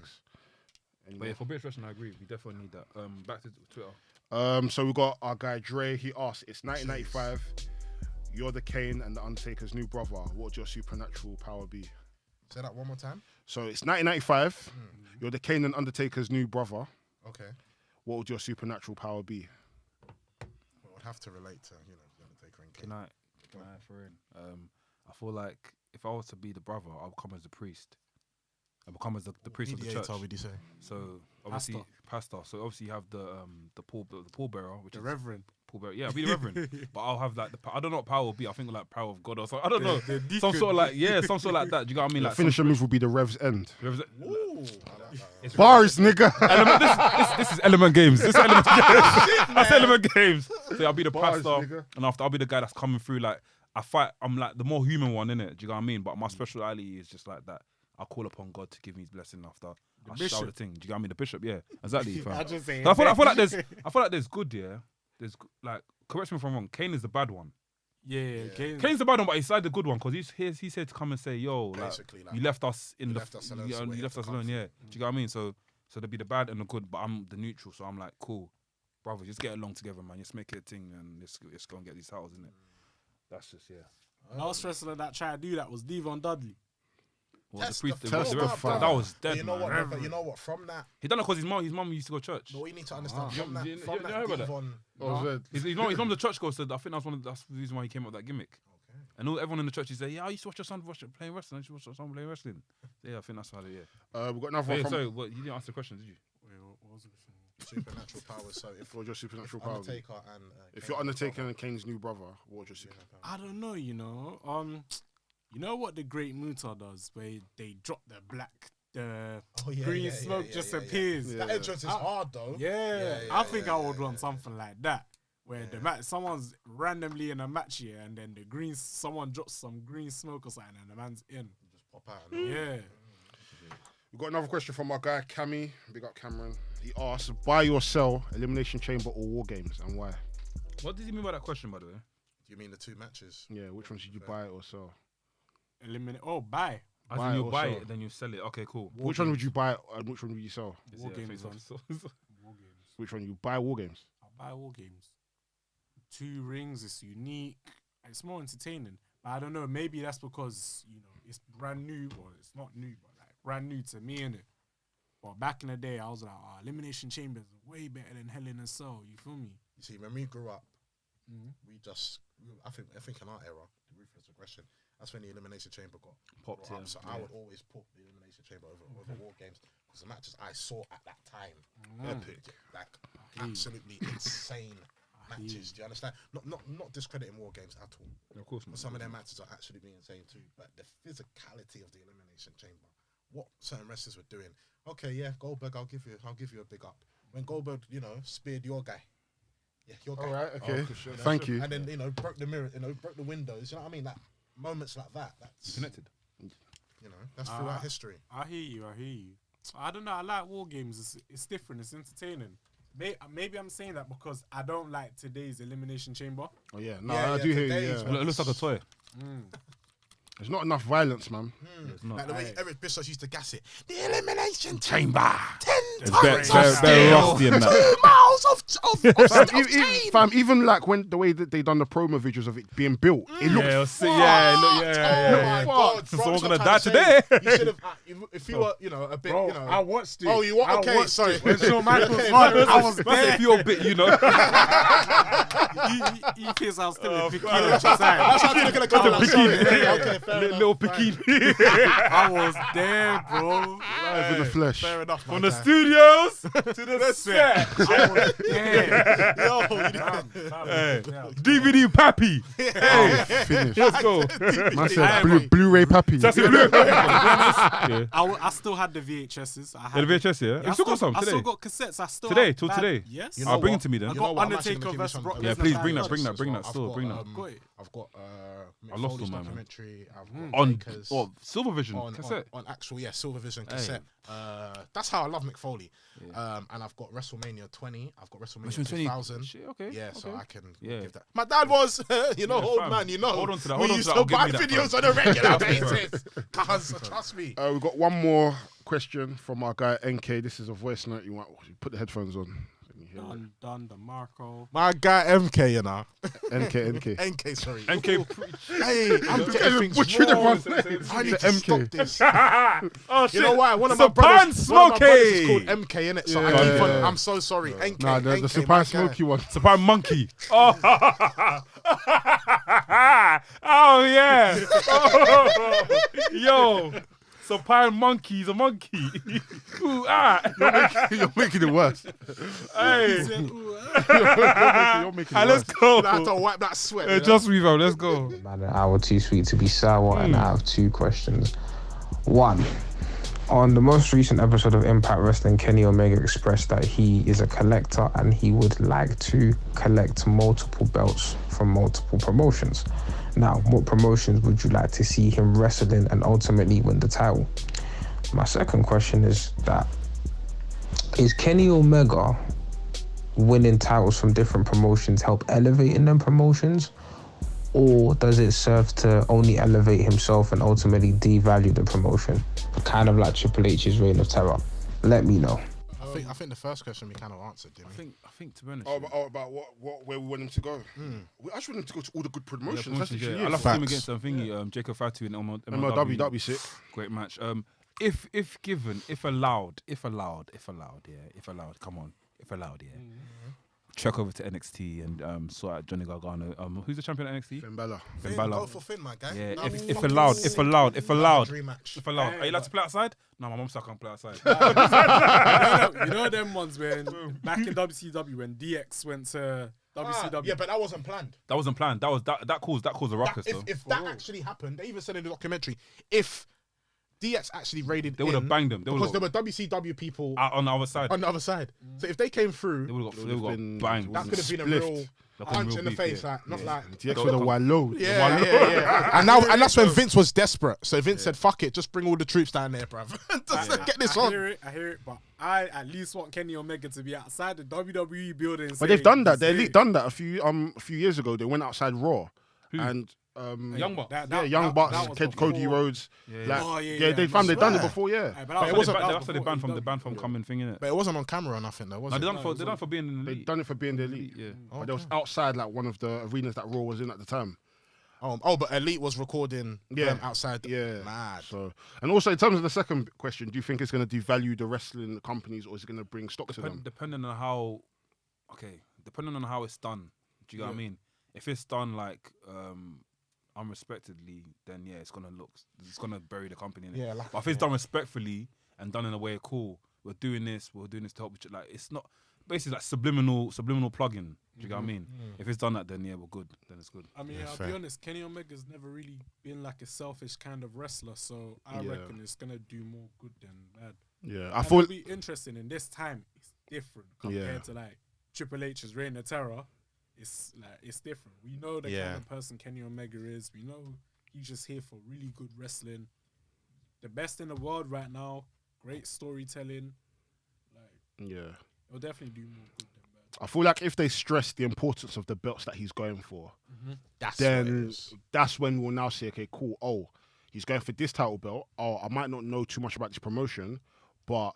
But yeah, for British wrestling, I agree. We definitely need that. Back to Twitter. So we got our guy Dre. He asked, "It's 1995. You're the Kane and the Undertaker's new brother. What would your supernatural power be?" Say that one more time. So it's 1995. You're the Kane and Undertaker's new brother. Okay. What would your supernatural power be? Well, I'd have to relate to, the Undertaker and Kane. Can I for in? I feel like if I was to be the brother, I'll come as the priest. and become as the priest of the church. Mediator, would you say? So obviously pastor. So obviously you have the pallbearer, which The is reverend. pallbearer. Yeah, I'll be the reverend, but I'll have like I don't know what power will be. I think like power of God or something. I don't know. Some sort of like some sort of like that. Do you know what I mean? Like Finisher move will be the Rev's end. Ooh. Bars, nigga. This is Element Games. This is Element Games. That's Element Games. So I'll be the Bars, pastor, nigga. and after I'll be the guy that's coming through. Like I fight. I'm like the more human one, innit? Do you know what I mean? But my speciality is just like that. I call upon God to give me his blessing after I shout the thing. Do you know what I mean? The bishop, yeah, exactly. Fam. I just saying. So I feel like there's good, yeah. There's like, correct me if I'm wrong. Cain is the bad one. Yeah. Kane's the bad one, but he's like the good one because he said to come and say, yo, like, Basically, like, you left us in you the left us alone, you so we left have us to alone, come yeah. Do you know what I mean? So there'll be the bad and the good, but I'm the neutral. So I'm like, cool, brothers, just get along together, man. Just make it a thing and let's go and get these titles, innit? That's just Last wrestler that tried to do that was Devon Dudley. Well, Test the priest, the the test ref, the that was dead, But you know man. what? No, but you know what? From that, He done it because his mum used to go to church. what you need to understand You from know that about that? Devon. His mum's a church girl, so I think that's the reason why he came up with that gimmick. Okay. And everyone in the church is say, yeah, I used to watch your son playing wrestling. I used to watch your son playing wrestling. So yeah, I think that's how it is. We've got another one from Sorry, what, you didn't answer the question, did you? Wait, what was it? Supernatural powers. So if What was your supernatural power? Undertaker and If you're Undertaker and Kane's new brother, what was your supernatural power? I don't know, you know what the Great Muta does, where they drop the green smoke just appears. That entrance is hard though. I think I would want something like that, where the match, someone's randomly in a match here, and then someone drops some green smoke or something, and the man's in. Just pop out. Yeah. We've got another question from our guy Cammy. Big up Cameron. He asks, buy or sell Elimination Chamber or War Games, and why? What did he mean by that question, by the way? Do you mean the two matches? Yeah, which one should you buy or sell? Eliminate. Oh, buy. As Buy in you or buy sell? it, then you sell it. Okay, cool. Which one would you buy and which one would you sell? War Games. War Games. Which one you buy? War Games. I'll buy War Games. 2 rings. It's unique. It's more entertaining. But I don't know. Maybe that's because it's brand new, or it's not new, but like brand new to me, innit? But back in the day, I was like, Elimination Chamber is way better than Hell in a Cell. You feel me? You see, when we grew up, I think in our era, the Ruthless Aggression, that's when the Elimination Chamber got Popped brought in, up. So I would always put the Elimination Chamber over War Games because the matches I saw at that time, epic, like absolutely insane matches. Do you understand? Not discrediting War Games at all. Of course not. But some of their matches are actually being insane too. But the physicality of the Elimination Chamber, what certain wrestlers were doing. Okay, yeah, Goldberg, I'll give you a big up. When Goldberg, speared your guy. Yeah, your guy. All right, okay. Sure, Thank you. And then, broke the mirror, broke the windows. You know what I mean? Like, moments like that. That's Connected. That's throughout history. I hear you. I don't know. I like War Games. It's different. It's entertaining. Maybe I'm saying that because I don't like today's Elimination Chamber. Oh yeah, no, I do hear you. today's Yeah. It looks like a toy. There's not enough violence, man. It's not. Like the way Eric Bischoff used to gas it. The Elimination Chamber. 10 It's tons of very steel. rusty in that. 2 miles of Fam, even like when the way that they done the promo videos of it being built, it looks Oh my God, So bro, someone's I'm gonna trying die to say, today. You should have, if you were, a bit, I watched it. Oh, you what? Okay, sorry. When Shawn Michaels won, I was there. If you're a bit, He thinks I was still in bikini. That's how you're gonna come. Okay, fair enough. little bikini I was there, bro. live in the flesh. Fair enough. from the studios to the set. I was there. Yo, Hey, DVD Pappy. Hey, Finished. let's go. Man said Blu-ray Pappy. That's it. Yeah. I still had the VHSs. I had The VHS, yeah. You still got some I today. still got cassettes. I still Today, have till bad- today. Yes. You know I'll bring it what? to me then. I You got know what? I'm actually Undertaker gonna give you versus some- Brock Yeah, Lesnar please bad bring that, blood. bring that, bring that. I've Still, got, bring that. Got it. I've got I lost Foley's all mine, man. documentary. I've got On Baker's Silvervision cassette. on actual Silvervision cassette. That's how I love Mick Foley. And I've got WrestleMania 20. I've got WrestleMania 2000. Shit, okay. Yeah, so okay. I can Yeah. give that. My dad was, old fam. man, Hold on to that, We hold on used to to that, buy give me that, videos fam. on a regular basis. Cuz, trust me. We've got one more question from our guy NK. This is a voice note. You want put the headphones on. Let me hear it. Done the Marco. My guy MK, NK. NK, sorry. NK. Hey, I'm getting things Butchered wrong. everyone's name. I need The to MK. stop this. Oh shit. You know why? One of It's my a brothers, pan one of my brothers is smoky. called MK, innit? So I Yeah. keep on. I'm so sorry. NK. Nah, the NK, Super my guy. Smoky one. Surprise monkey. Oh, oh yeah. Oh. Yo, So pine monkey, he's a monkey. Ooh, ah. You're making it worse. Hey. You're making it Let's worse. go. I have to wipe that sweat. Just me, bro. Let's go. Man, an hour too sweet to be sour, and I have 2 questions. 1. On the most recent episode of Impact Wrestling, Kenny Omega expressed that he is a collector and he would like to collect multiple belts from multiple promotions. Now, what promotions would you like to see him wrestle in and ultimately win the title? My second question is that, is Kenny Omega winning titles from different promotions help elevate in them promotions? Or does it serve to only elevate himself and ultimately devalue the promotion? Kind of like Triple H's Reign of Terror. Let me know. I think the first question we kind of answered, didn't we? I think to be honest. About where we want him to go. I just want him to go to all the good promotions. That's Yeah, literally I it. love him against thingy, Jacob Fatu in MLW, that'd be sick. Great match. If allowed, come on, if allowed, yeah. Check over to NXT and sort out Johnny Gargano. Who's the champion at NXT? Finn Balor. Finn Go Balor. for Finn, my guy. Yeah, No, if fucking allowed. dream match. If allowed. Are you allowed to play outside? No, my mum said I can't play outside. You know them ones when back in WCW when DX went to WCW. Yeah, but that wasn't planned. That wasn't planned. That caused a ruckus though. If that actually happened, they even said in the documentary, if DX actually raided, They would have banged them. because there were WCW people On the other side. on the other side. So if they came through, They would have got banged. that could have been a spliffed. real punch in the face, like not like. DX with a wallow. Yeah. And that's when Vince was desperate. So Vince said, "Fuck it, just bring all the troops down there, bruv. Just get this I on." hear it, but I at least want Kenny Omega to be outside the WWE building. But they've done that. The Elite done that a few years ago. They went outside Raw, and Young Bucks. Young Bucks, that was Cody before. Rhodes. Yeah. They found they've done it before. Yeah, But That's what they banned from coming thing, innit? But it wasn't on camera or nothing, though, was No, it? they done for being in the they league. done it for being the Elite. Yeah. But they was outside like one of the arenas that Raw was in at the time. But Elite was recording them outside. Yeah. Mad. So, and also in terms of the second question, do you think it's going to devalue the wrestling companies or is it going to bring stock to them? Depending on how it's done. Do you get what I mean? If it's done like unrespectedly, then yeah, it's gonna bury the company. Innit? Yeah, but if it's done respectfully and done in a way cool, we're doing this to help. Like it's not basically like subliminal plug-in. Do you get what I mean? If it's done that, then yeah, we're good. Then it's good. I mean, I'll be honest, Kenny Omega's never really been like a selfish kind of wrestler, so I reckon it's gonna do more good than bad. Yeah, I thought it'll be interesting. In this time, it's different compared to like Triple H's Reign of Terror. It's different. We know the kind of person Kenny Omega is. We know he's just here for really good wrestling. The best in the world right now. Great storytelling. It'll definitely do more good than bad. I feel like if they stress the importance of the belts that he's going for, that's when we'll now say, okay, cool. Oh, he's going for this title belt. Oh, I might not know too much about this promotion, but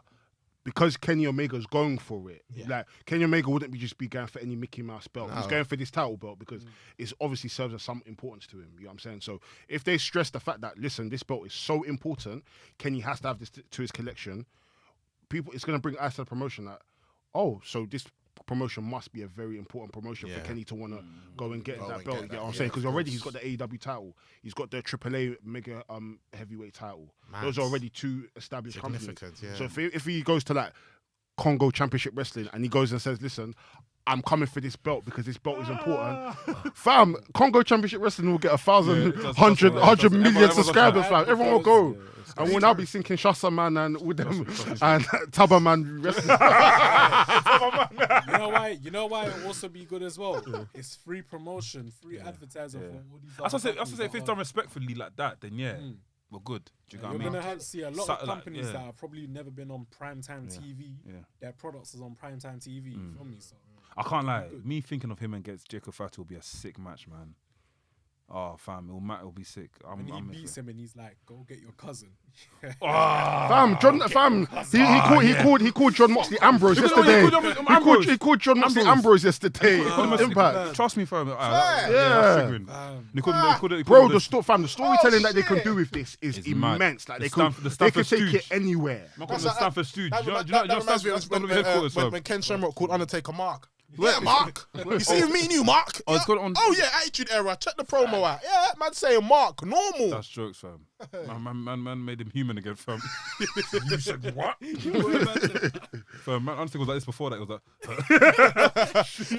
because Kenny Omega's going for it, like Kenny Omega wouldn't be going for any Mickey Mouse belt. No. He's going for this title belt because it obviously serves as some importance to him. You know what I'm saying? So if they stress the fact that, listen, this belt is so important, Kenny has to have this to his collection, it's going to bring eyes to the promotion that, oh, so this promotion must be a very important promotion for Kenny to want to go and get that belt. You know what I'm saying? Because already he's got the AEW title. He's got the AAA mega heavyweight title. Those are already 2 established companies. So if he goes to like Congo Championship Wrestling and he goes and says, listen, I'm coming for this belt because this belt is important. Fam, Congo Championship Wrestling will get 100 million subscribers, fam. Everyone will go. And we'll now be seeing Kinshasa Man and with them and Taba Man wrestling. You know why it also be good as well? It's free promotion, free advertising for all these. That's what I say. If it's done respectfully like that, then we're good. Do you get what I mean? You're gonna see a lot of companies that have probably never been on primetime TV. Their products is on primetime TV. You feel me? So I can't lie. Me thinking of him against Jacob Fatu will be a sick match, man. Oh, fam, it'll be sick. When he beats him and he's like, "Go get your cousin." Fam, he called John Moxley Ambrose yesterday. He called John Moxley Ambrose yesterday. Impact. Trust me, fam. Bro, the storytelling that they can do with this is immense. Like they can take it anywhere. The Stanford Stooge. That reminds me of when Ken Shamrock called Undertaker Mark. Yeah, Mark. You see me and you, Mark? Oh, it's got on. Oh yeah, Attitude Era. Check the promo out. Yeah, man saying Mark, normal. That's jokes, fam. Man made him human again, fam. You said what? Fam, man, Undertaker was like this before that. It was like,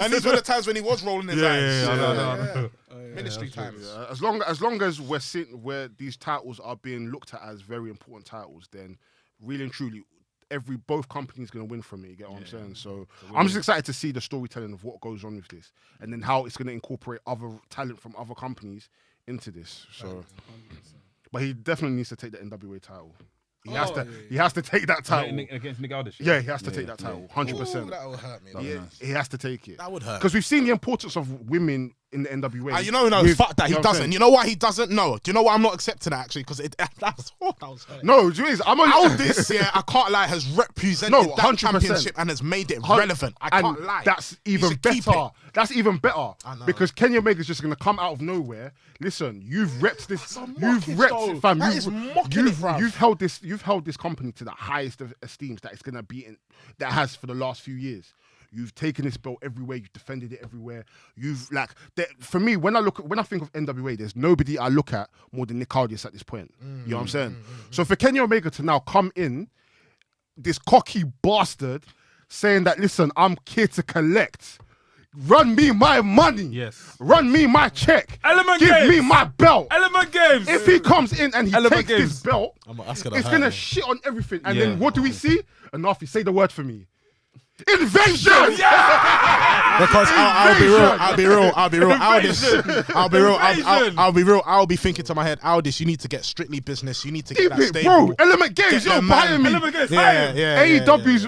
And these were the times when he was rolling his eyes. I know. Ministry times. As long as we're sitting where these titles are being looked at as very important titles, then really and truly, both companies going to win from it. You get what I'm saying? So I'm just excited to see the storytelling of what goes on with this, and then how it's going to incorporate other talent from other companies into this. So, but he definitely needs to take the NWA title. He has to. He has to take that title against Nick Aldis. Yeah, he has to take that title, 100%. That would hurt me. He has to take it. That would hurt. Because we've seen the importance of women in the NWA. Fuck that. He doesn't. You know why he doesn't? No. Do you know why I'm not accepting that actually? Because that was hurting. No, Juiz, I'm only Aldis, I can't lie, has represented that 100%. championship and has made it relevant. I can't lie. That's even better. That's even better. Because Kenny Omega's just going to come out of nowhere. Listen, you've repped this. You've repped, fam. You've held this company to the highest of esteems that it's going to be in, that has for the last few years. You've taken this belt everywhere. You've defended it everywhere. For me, when I think of NWA, there's nobody I look at more than Nick Aldis at this point. You know what I'm saying? So for Kenny Omega to now come in, this cocky bastard, saying that, listen, I'm here to collect. Run me my money. Yes. Run me my check. Element Give Games. me my belt. Element Games. If he comes in and he Element takes Games. this belt, it's going to shit on everything. And then what do we see? Anafi, say the word for me. Invasion! Because I'll be real. I'll be real. I'll be thinking to my head, Aldis, you need to get Strictly Business. You need to get that stable. Bro, Element Games, you're buying me. Element Games. AEW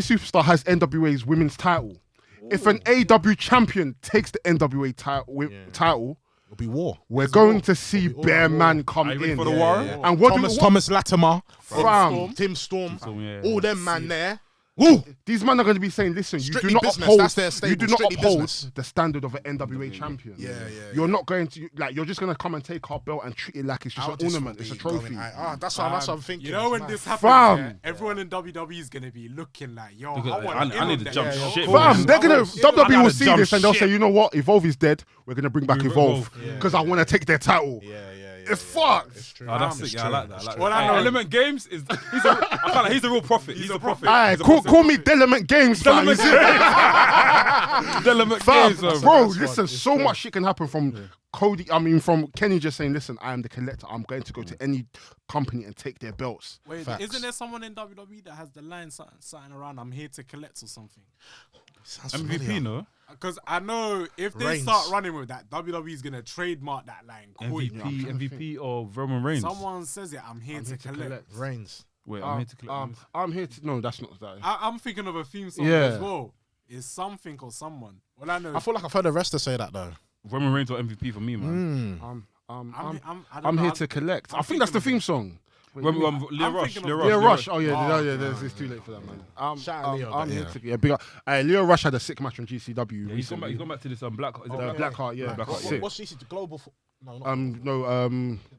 Superstar has NWA's women's title. If an AEW champion takes the NWA title, It'll be war. We're going to see Bear Man come in. For the war? And what Thomas Latimer, Tim Storm, all them man there. Woo! These men are going to be saying, listen, you do not uphold the standard of an NWA champion. You're not going to, you're just going to come and take our belt and treat it like it's just an ornament, it's a trophy. That's what I'm thinking. You know when this happens, everyone in WWE is going to be looking like, yo, I need to jump shit. Fam, they're going to, WWE will see this and they'll say, you know what, Evolve is dead, we're going to bring back Evolve because I want to take their title. It's fucked. It's true. That's sick. I like that. Element Games is he's a real prophet. He's a prophet. Call me Delement Games, fam. Delement Games, bro. Listen, so much shit can happen from from Kenny just saying, listen, I am the collector. I'm going to go to any company and take their belts. Wait, isn't there someone in WWE that has the line something around, I'm here to collect or something? MVP, no? Because I know if they start running with that, WWE is going to trademark that line. MVP or Roman Reigns? Someone says it, I'm here to collect. Reigns. Wait, I'm here to collect. I'm here to... No, that's not that. I'm thinking of a theme song as well. It's something or someone. Well, I know. I feel like I've heard a wrestler say that though. Roman Reigns or MVP for me, man. I'm here to collect. I think that's the theme song. Leo Rush. Oh yeah, it's too late for that, man. I'm here to big up. Leo Rush had a sick match on GCW. He's gone back to this Blackheart. Yeah, sick. What's GCW? Global?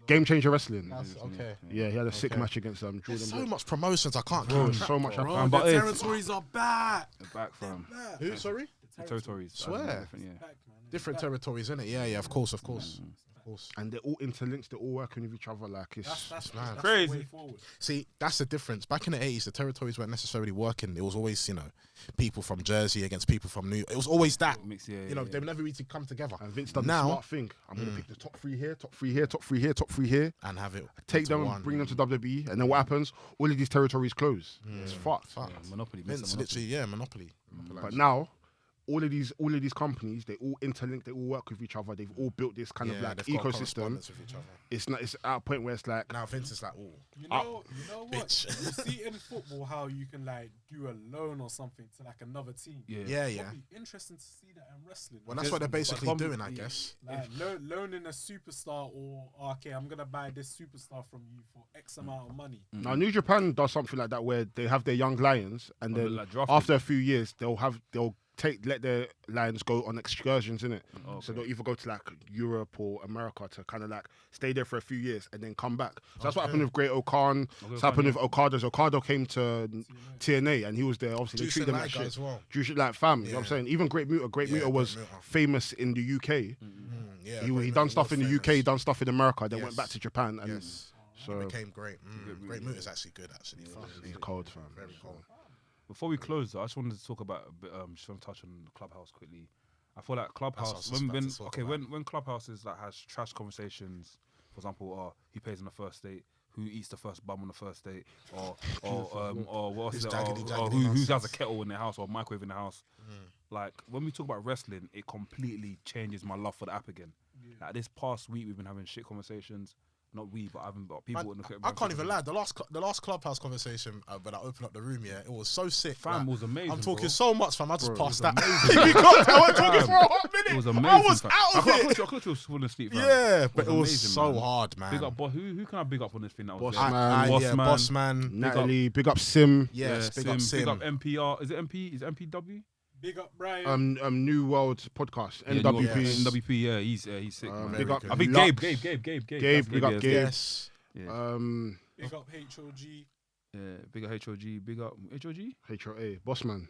Game Changer Wrestling. Okay. Yeah, he had a sick match against Jordan. There's so much promotions, I can't count. count. So much happening. The territories are back. They're back from. Who? Sorry. The territories. Swear. Different territories, innit? Yeah, of course. And they're all interlinked, they're all working with each other. Like it's crazy. See, that's the difference. Back in the 80s, the territories weren't necessarily working. It was always, people from Jersey against people from New York. It was always that. They would never really come together. And Vince done the smart thing. I'm going to pick the top three here, top three here, top three here, top three here. And have it. Take them and bring them to WWE. And then what happens? All of these territories close. It's fucked. Monopoly. Vince, literally, Monopoly. But now, all of these companies, they all interlink, they all work with each other. They've all built this kind of ecosystem. It's at a point where it's like now Vince is like, oh, you know what? Bitch. You see in football how you can do a loan or something to another team. Yeah. It'd be interesting to see that in wrestling. Well, that's what they're basically doing, I guess. Loaning a superstar, or okay, I'm gonna buy this superstar from you for X amount of money. Now New Japan does something like that where they have their young lions, and then after a few years they'll let their lines go on excursions, innit? Okay. So they'll either go to like Europe or America to kind of like stay there for a few years and then come back. So that's what happened with Great Okan. It's happened with Okada's. Okada came to TNA and he was there. Obviously, they treated him like shit. Treated like fam. You know what I'm saying? Even Great Muta. Great Muta was famous in the UK. He done stuff in the UK. He done stuff in America. Then went back to Japan and. So it became great. Great Muta is actually good, actually. He's cold, fam. Very cold. Before we close, I just wanted to talk about a bit. Just want to touch on Clubhouse quickly. I feel like Clubhouse when Clubhouses like has trash conversations. For example, who pays on the first date, who eats the first bum on the first date, or what's it? Or who has a kettle in their house or a microwave in the house. Like when we talk about wrestling, it completely changes my love for the app again. Like this past week, we've been having shit conversations. Not we, but I haven't got people. I can't even lie. The last Clubhouse conversation when I opened up the room, it was so sick. Fam, was amazing. I'm talking bro. so much, fam. I just passed that. We got I was talking for a hot minute. It was amazing. I was fam. out of it. I could have fallen asleep. Fam. Yeah, but it was amazing, so man. hard, man. Big up, who can I big up on this thing? That was Boss there? Man. Natalie, big up Sim. Yes, big up Sim. Big up NPR. Is it MP? Is it MPW? Big up Brian. New World Podcast. Yeah, NWP. NWP. Yeah, he's sick. Big up. I think Lux. Gabe. Big up Gabe. Yes. Big up HOG. Yeah, big up HOG. Big up HOG. HOA. Boss Man.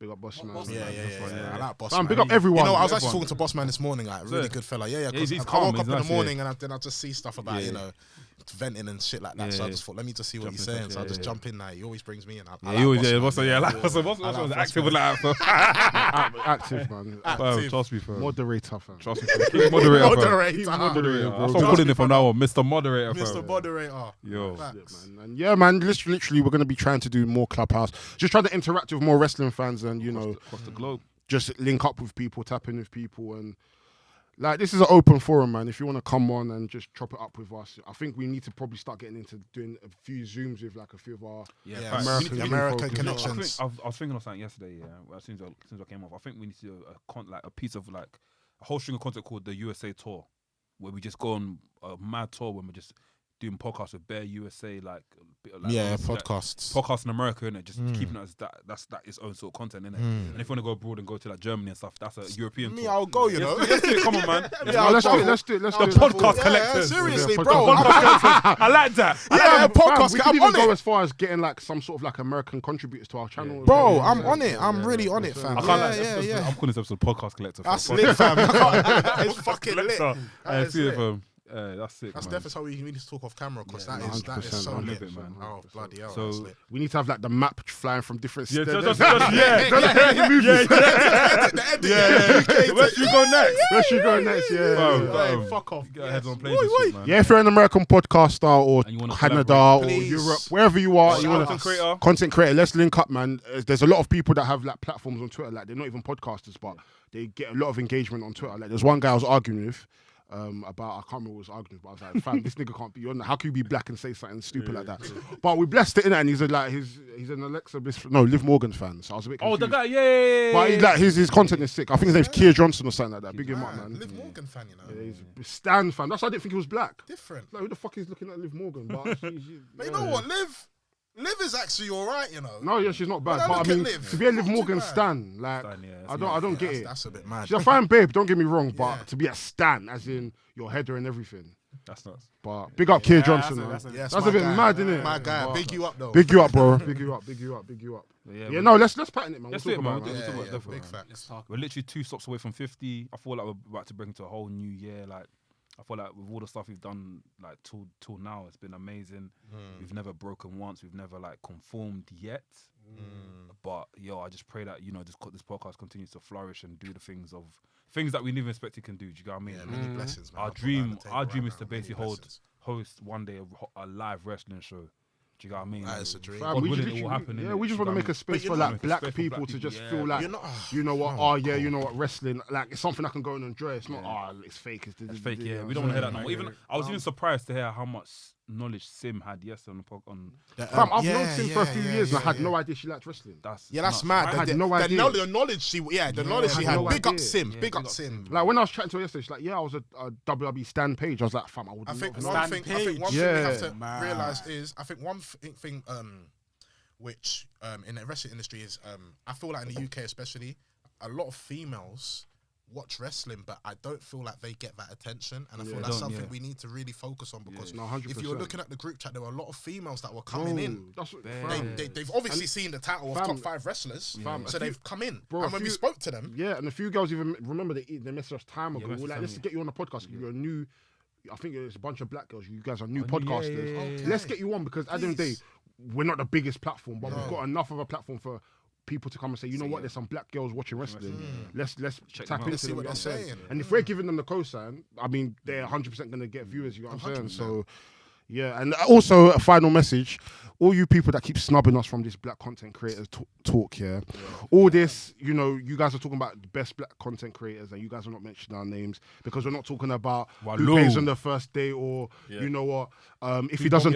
Big up Boss Man. Yeah. I like Boss Man. Man. Big up everyone. You know, I was actually talking to Boss Man this morning. Like, really good fella. Yeah. Because he's I calm, woke up in the nice, morning and then I just see stuff about venting and shit like that. So I just thought, let me just see what he's saying. So I just jump in there. He always brings me in. He always Boss was active with that. Active, man. Trust me, fam. Moderator, fam. Trust me, fam. Keep moderator. Moderator, bro. I'm calling it from now on, Mr. Moderator, fam. Mr. Moderator. Yo. And yeah, man. Literally, we're gonna be trying to do more Clubhouse. Just trying to interact with more wrestling fans, and across the globe. Just link up with people, tap in with people, and like this is an open forum, man. If you want to come on and just chop it up with us, I think we need to probably start getting into doing a few Zooms with like a few of our American connections. I was thinking of something yesterday. Yeah, as soon as I came off, I think we need to do a piece of like a whole string of content called the USA Tour, where we just go on a mad tour when we're just doing podcasts with Bear USA, podcasts in America, innit? Just keeping it as that's its own sort of content, innit? And if you want to go abroad and go to like Germany and stuff, that's a European tour. I'll go, you know. Let's do it, come on, man. Let's do it. The podcast collectors. Seriously, bro. I like that. Yeah, podcast. We could even go as far as getting like some sort of like American contributors to our channel. Bro, I'm on it. I'm really on it, fam. I'm calling this episode podcast collector. That's lit, fam. It's fucking lit. I see it, fam. That's sick. That's definitely how we need to talk off camera because that is so lit, man. Oh bloody hell! So we need to have like the map flying from different. Where should you go next? Yeah. Fuck off. Get heads on places, man. Yeah, if you're an American podcaster or Canada or Europe, wherever you are, you want content creator, let's link up, man. There's a lot of people that have like platforms on Twitter, like they're not even podcasters, but they get a lot of engagement on Twitter. Like there's one guy I was arguing with. About I can't remember what I was arguing, but I was like, fam, this nigga can't be on. How can you be black and say something stupid like that? But we blessed it in it, and he's an Alexa Liv Morgan fan, so I was a bit confused. Oh, the guy, yeah. But he, like his content is sick. I think his name's Keir Johnson or something like that. Big him up, man. Liv Morgan fan, you know. Yeah, he's a Stan fan. That's why I didn't think he was black. Different. Like who the fuck is looking at Liv Morgan? But you know what, Liv is actually alright, you know. No, yeah, she's not bad. But I mean, to be a Liv Morgan stan, like I don't get it. That's a bit mad. She's a fine babe, don't get me wrong, but to be a stan, as in your header and everything. That's nuts. But big up Keir Johnson, man. That's a bit mad, isn't it? My guy, big you up though. Big you up, bro. Big you up. Yeah, no, let's pattern it, man. Let's do it, man. Big facts. We're literally 2 stops away from 50. I feel like we're about to bring it to a whole new year. Like I feel like with all the stuff we've done, like till now, it's been amazing. We've never broken once. We've never like conformed yet. But I just pray that this podcast continues to flourish and do the things that we never expected can do. Do you get what I mean? Yeah, many blessings, man. Our dream is to basically host one day a live wrestling show. Do you get what I mean? That is a dream. God willing, it will happen. Yeah, we just want to make a space for like black people to just feel like, you know what, wrestling, like it's something I can go and enjoy. It's not, it's fake. It's fake, yeah. We don't want to hear that no more. I was even surprised to hear how much knowledge Sim had yesterday on the podcast. I've known Sim for a few years and I had no idea she liked wrestling. That's mad. I had no idea. The knowledge she had. Big up Sim. Big up Sim. Like when I was chatting to her yesterday, she's like, I was a WWE Stan page. I was like, fam, I think one thing we have to realise is, I think one thing which in the wrestling industry is, I feel like in the UK especially, a lot of females watch wrestling, but I don't feel like they get that attention, and I feel They that's don't, something we need to really focus on, because No, 100%. if you were looking at the group chat, there were a lot of females that were coming in. That's what, They've obviously seen the title of top 5 wrestlers, so they've come in. Bro, and when we spoke to them, and a few girls even remember they messaged us time ago. Yeah, We're like, let's get you on the podcast. You're a new. I think it's a bunch of black girls. You guys are new yeah, podcasters. yeah. Let's get you on, because at the end of the day, we're not the biggest platform, but we've got enough of a platform for people to come and say, you know what, there's some black girls watching wrestling. Let's tap into see them. what You know they're I'm saying? saying. And if we're giving them the cosign, I mean, they're 100% going to get viewers. You know what I'm saying? 100%. So, yeah. And also a final message: all you people that keep snubbing us from this black content creators talk here, all this, you know, you guys are talking about the best black content creators, and you guys are not mentioning our names, because we're not talking about who pays on the first day, or you know what, if he doesn't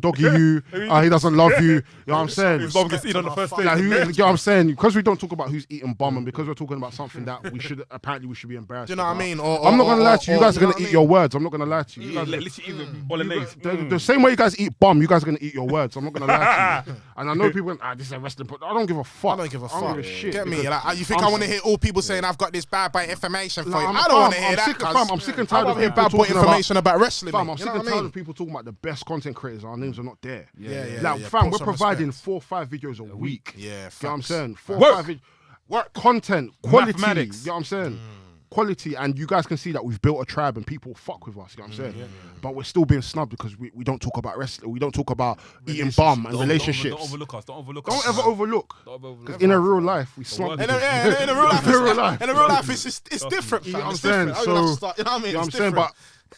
doggy you, he doesn't love you. You know what I'm saying? His mom gets eaten on the first day. Like, you know what I'm saying? Because we don't talk about who's eating bum, and because we're talking about something that we should be embarrassed. do you know what I mean? I'm not gonna lie to you. You guys are gonna eat your words. I'm not gonna lie to you. Literally even bolognese. The same way you guys eat bum, you guys are gonna eat your words. I'm not gonna lie to you. And I know people, this is a wrestling podcast. I don't give a fuck. I don't give a I fuck. don't give a shit. Get me? Like, you think I want to hear all people saying I've got this bad boy information for you? I don't want to hear that. I'm sick and tired of hear people bad boy talking information about wrestling. Fam, I'm you sick know and what I tired mean? of people talking about the best content creators. Our names are not there. Yeah. Fam, Put we're some providing respect. 4 or 5 videos a week. Yeah, You know what I'm facts. saying? 4 Work. or 5 videos. Content, quality. Mathematics. You know what I'm saying? Quality, and you guys can see that we've built a tribe and people fuck with us. You know what I'm saying? But we're still being snubbed because we don't talk about wrestling. We don't talk about eating bum and relationships. Don't overlook us. Don't overlook Don't us. ever overlook. Don't overlook Because us. in a real life, we snub. In a real life, it's different. You know fam. what I'm It's saying? different. You know what I mean? You know what I'm It's saying? different.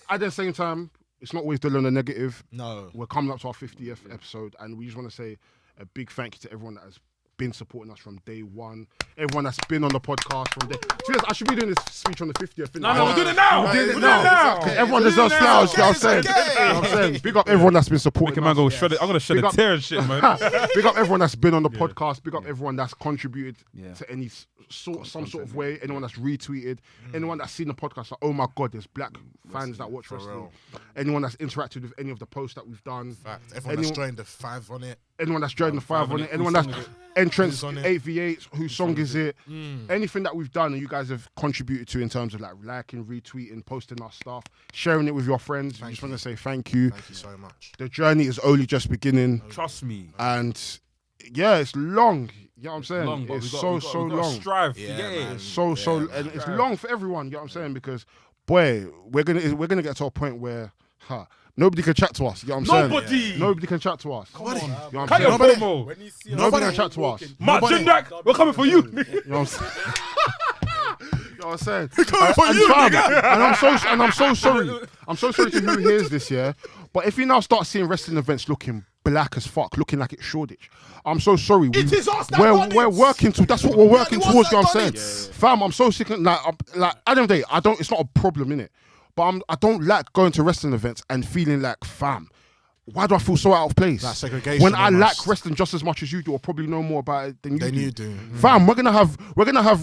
But at the same time, it's not always dwelling on the negative. No. We're coming up to our 50th episode, and we just want to say a big thank you to everyone that has been supporting us from day one. Everyone that's been on the podcast from day. Seriously, I should be doing this speech on the 50th. No, we're doing it now. We're doing it We're now. doing it now. 'Cause everyone deserves flowers. You know what I'm saying? Okay. You know what I'm saying? Big up everyone that's been supporting Man, us. go shred it. I'm gonna shed Big a up- tear and shit, man. Big up everyone that's been on the podcast. Big up everyone that's contributed Yeah. to any some sort of way. Anyone that's retweeted. Anyone that's seen the podcast. Like, oh my God, there's black fans that watch wrestling. real. Anyone that's interacted with any of the posts that we've done. Fact. Everyone that's joined the 5 on it. Anyone that's joined the 5 on it. Whose Anyone that's song is it? entrance Who's on it? 8v8. Whose song is it? Anything that we've done and you guys have contributed to in terms of like liking, retweeting, posting our stuff, sharing it with your friends. We just want to say thank you. Thank you so much. The journey is only just beginning. Trust me. And yeah, it's long. You know what I'm saying? Long, but it's we so gotta long. strive. Yeah, Yeah, man. And it's long for everyone. You know what I'm saying? Because boy, we're gonna get to a point where, nobody can chat to us. You know what I'm Nobody. saying? Nobody can chat to us. Come on. You know what Cut I'm your saying? promo. When you see Nobody us can chat to us. walking, Mark Nobody. Jindrak, we're coming for you. You know what I'm saying? You know what I'm saying? Coming for you, fam, nigga. and I'm so sorry. I'm so sorry to who hears this, yeah. But if you now start seeing wrestling events looking black as fuck, looking like it's Shoreditch, I'm so sorry. It is us that we're done it. working to. That's what we're working the ones towards. You know that what I'm done saying? it. Fam, I'm so sick. Like at the end of the day, I don't. It's not a problem in it. But I don't like going to wrestling events and feeling like, fam, why do I feel so out of place? That segregation When I almost. like wrestling just as much as you do, or probably know more about it than you do. Mm. Fam, we're gonna have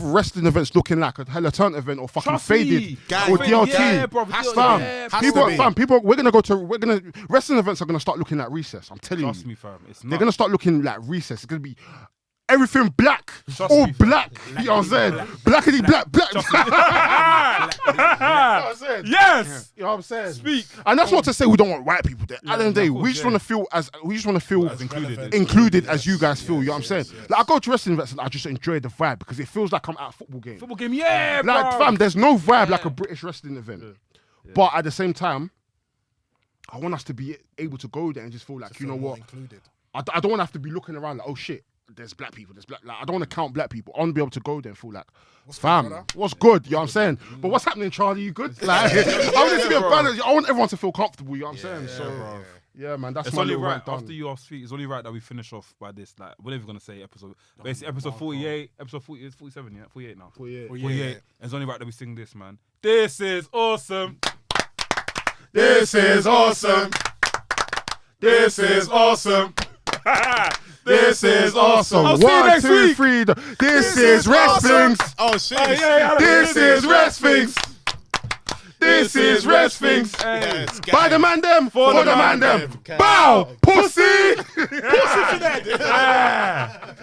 wrestling events looking like a Hella Turn event or fucking Trust me. Faded Gang. or DLT. Yeah, bro. People, wrestling events are gonna start looking like Recess. I'm telling Trust you. me, fam. It's They're not. gonna start looking like Recess. It's gonna be everything black, Trust all me, fam. black. You know what I'm saying? Blackity black. You know what I'm saying? Yes. You know what I'm saying? Speak. And that's not to say we don't want white people there. At the end of the day, of course, we just yeah. want to feel As included. included as you guys feel. You know what I'm saying? Like I go to wrestling events and I just enjoy the vibe because it feels like I'm at a football game. Football game, yeah, bro. Like fam, there's no vibe like a British wrestling event. But at the same time, I want us to be able to go there and just feel like, you know what? Included. I don't want to have to be looking around like, oh shit, there's black people, Like I don't want to count black people. I want to be able to go there and feel like, fam, what's good? You know what I'm saying? But what's happening, Charlie? You good? Like, I want it to be a balance. I want everyone to feel comfortable. You know what I'm saying? So, yeah, man, that's It's my only little right rant done. after you off speak. It's only right that we finish off by this. Like, whatever you're gonna say, episode. Basically, episode 48, episode 40, it's 47, yeah, 48 now. 48. And it's only right that we sing this, man. This is awesome. This is awesome. This is awesome. This is awesome. I'll see you 1, next 2, week. 3. This is wrestlings. Oh shit. This is wrestlings. This is wrestlings. Yes, By the Mandem, for the Mandem. Okay. Bow, pussy. Pussy for that.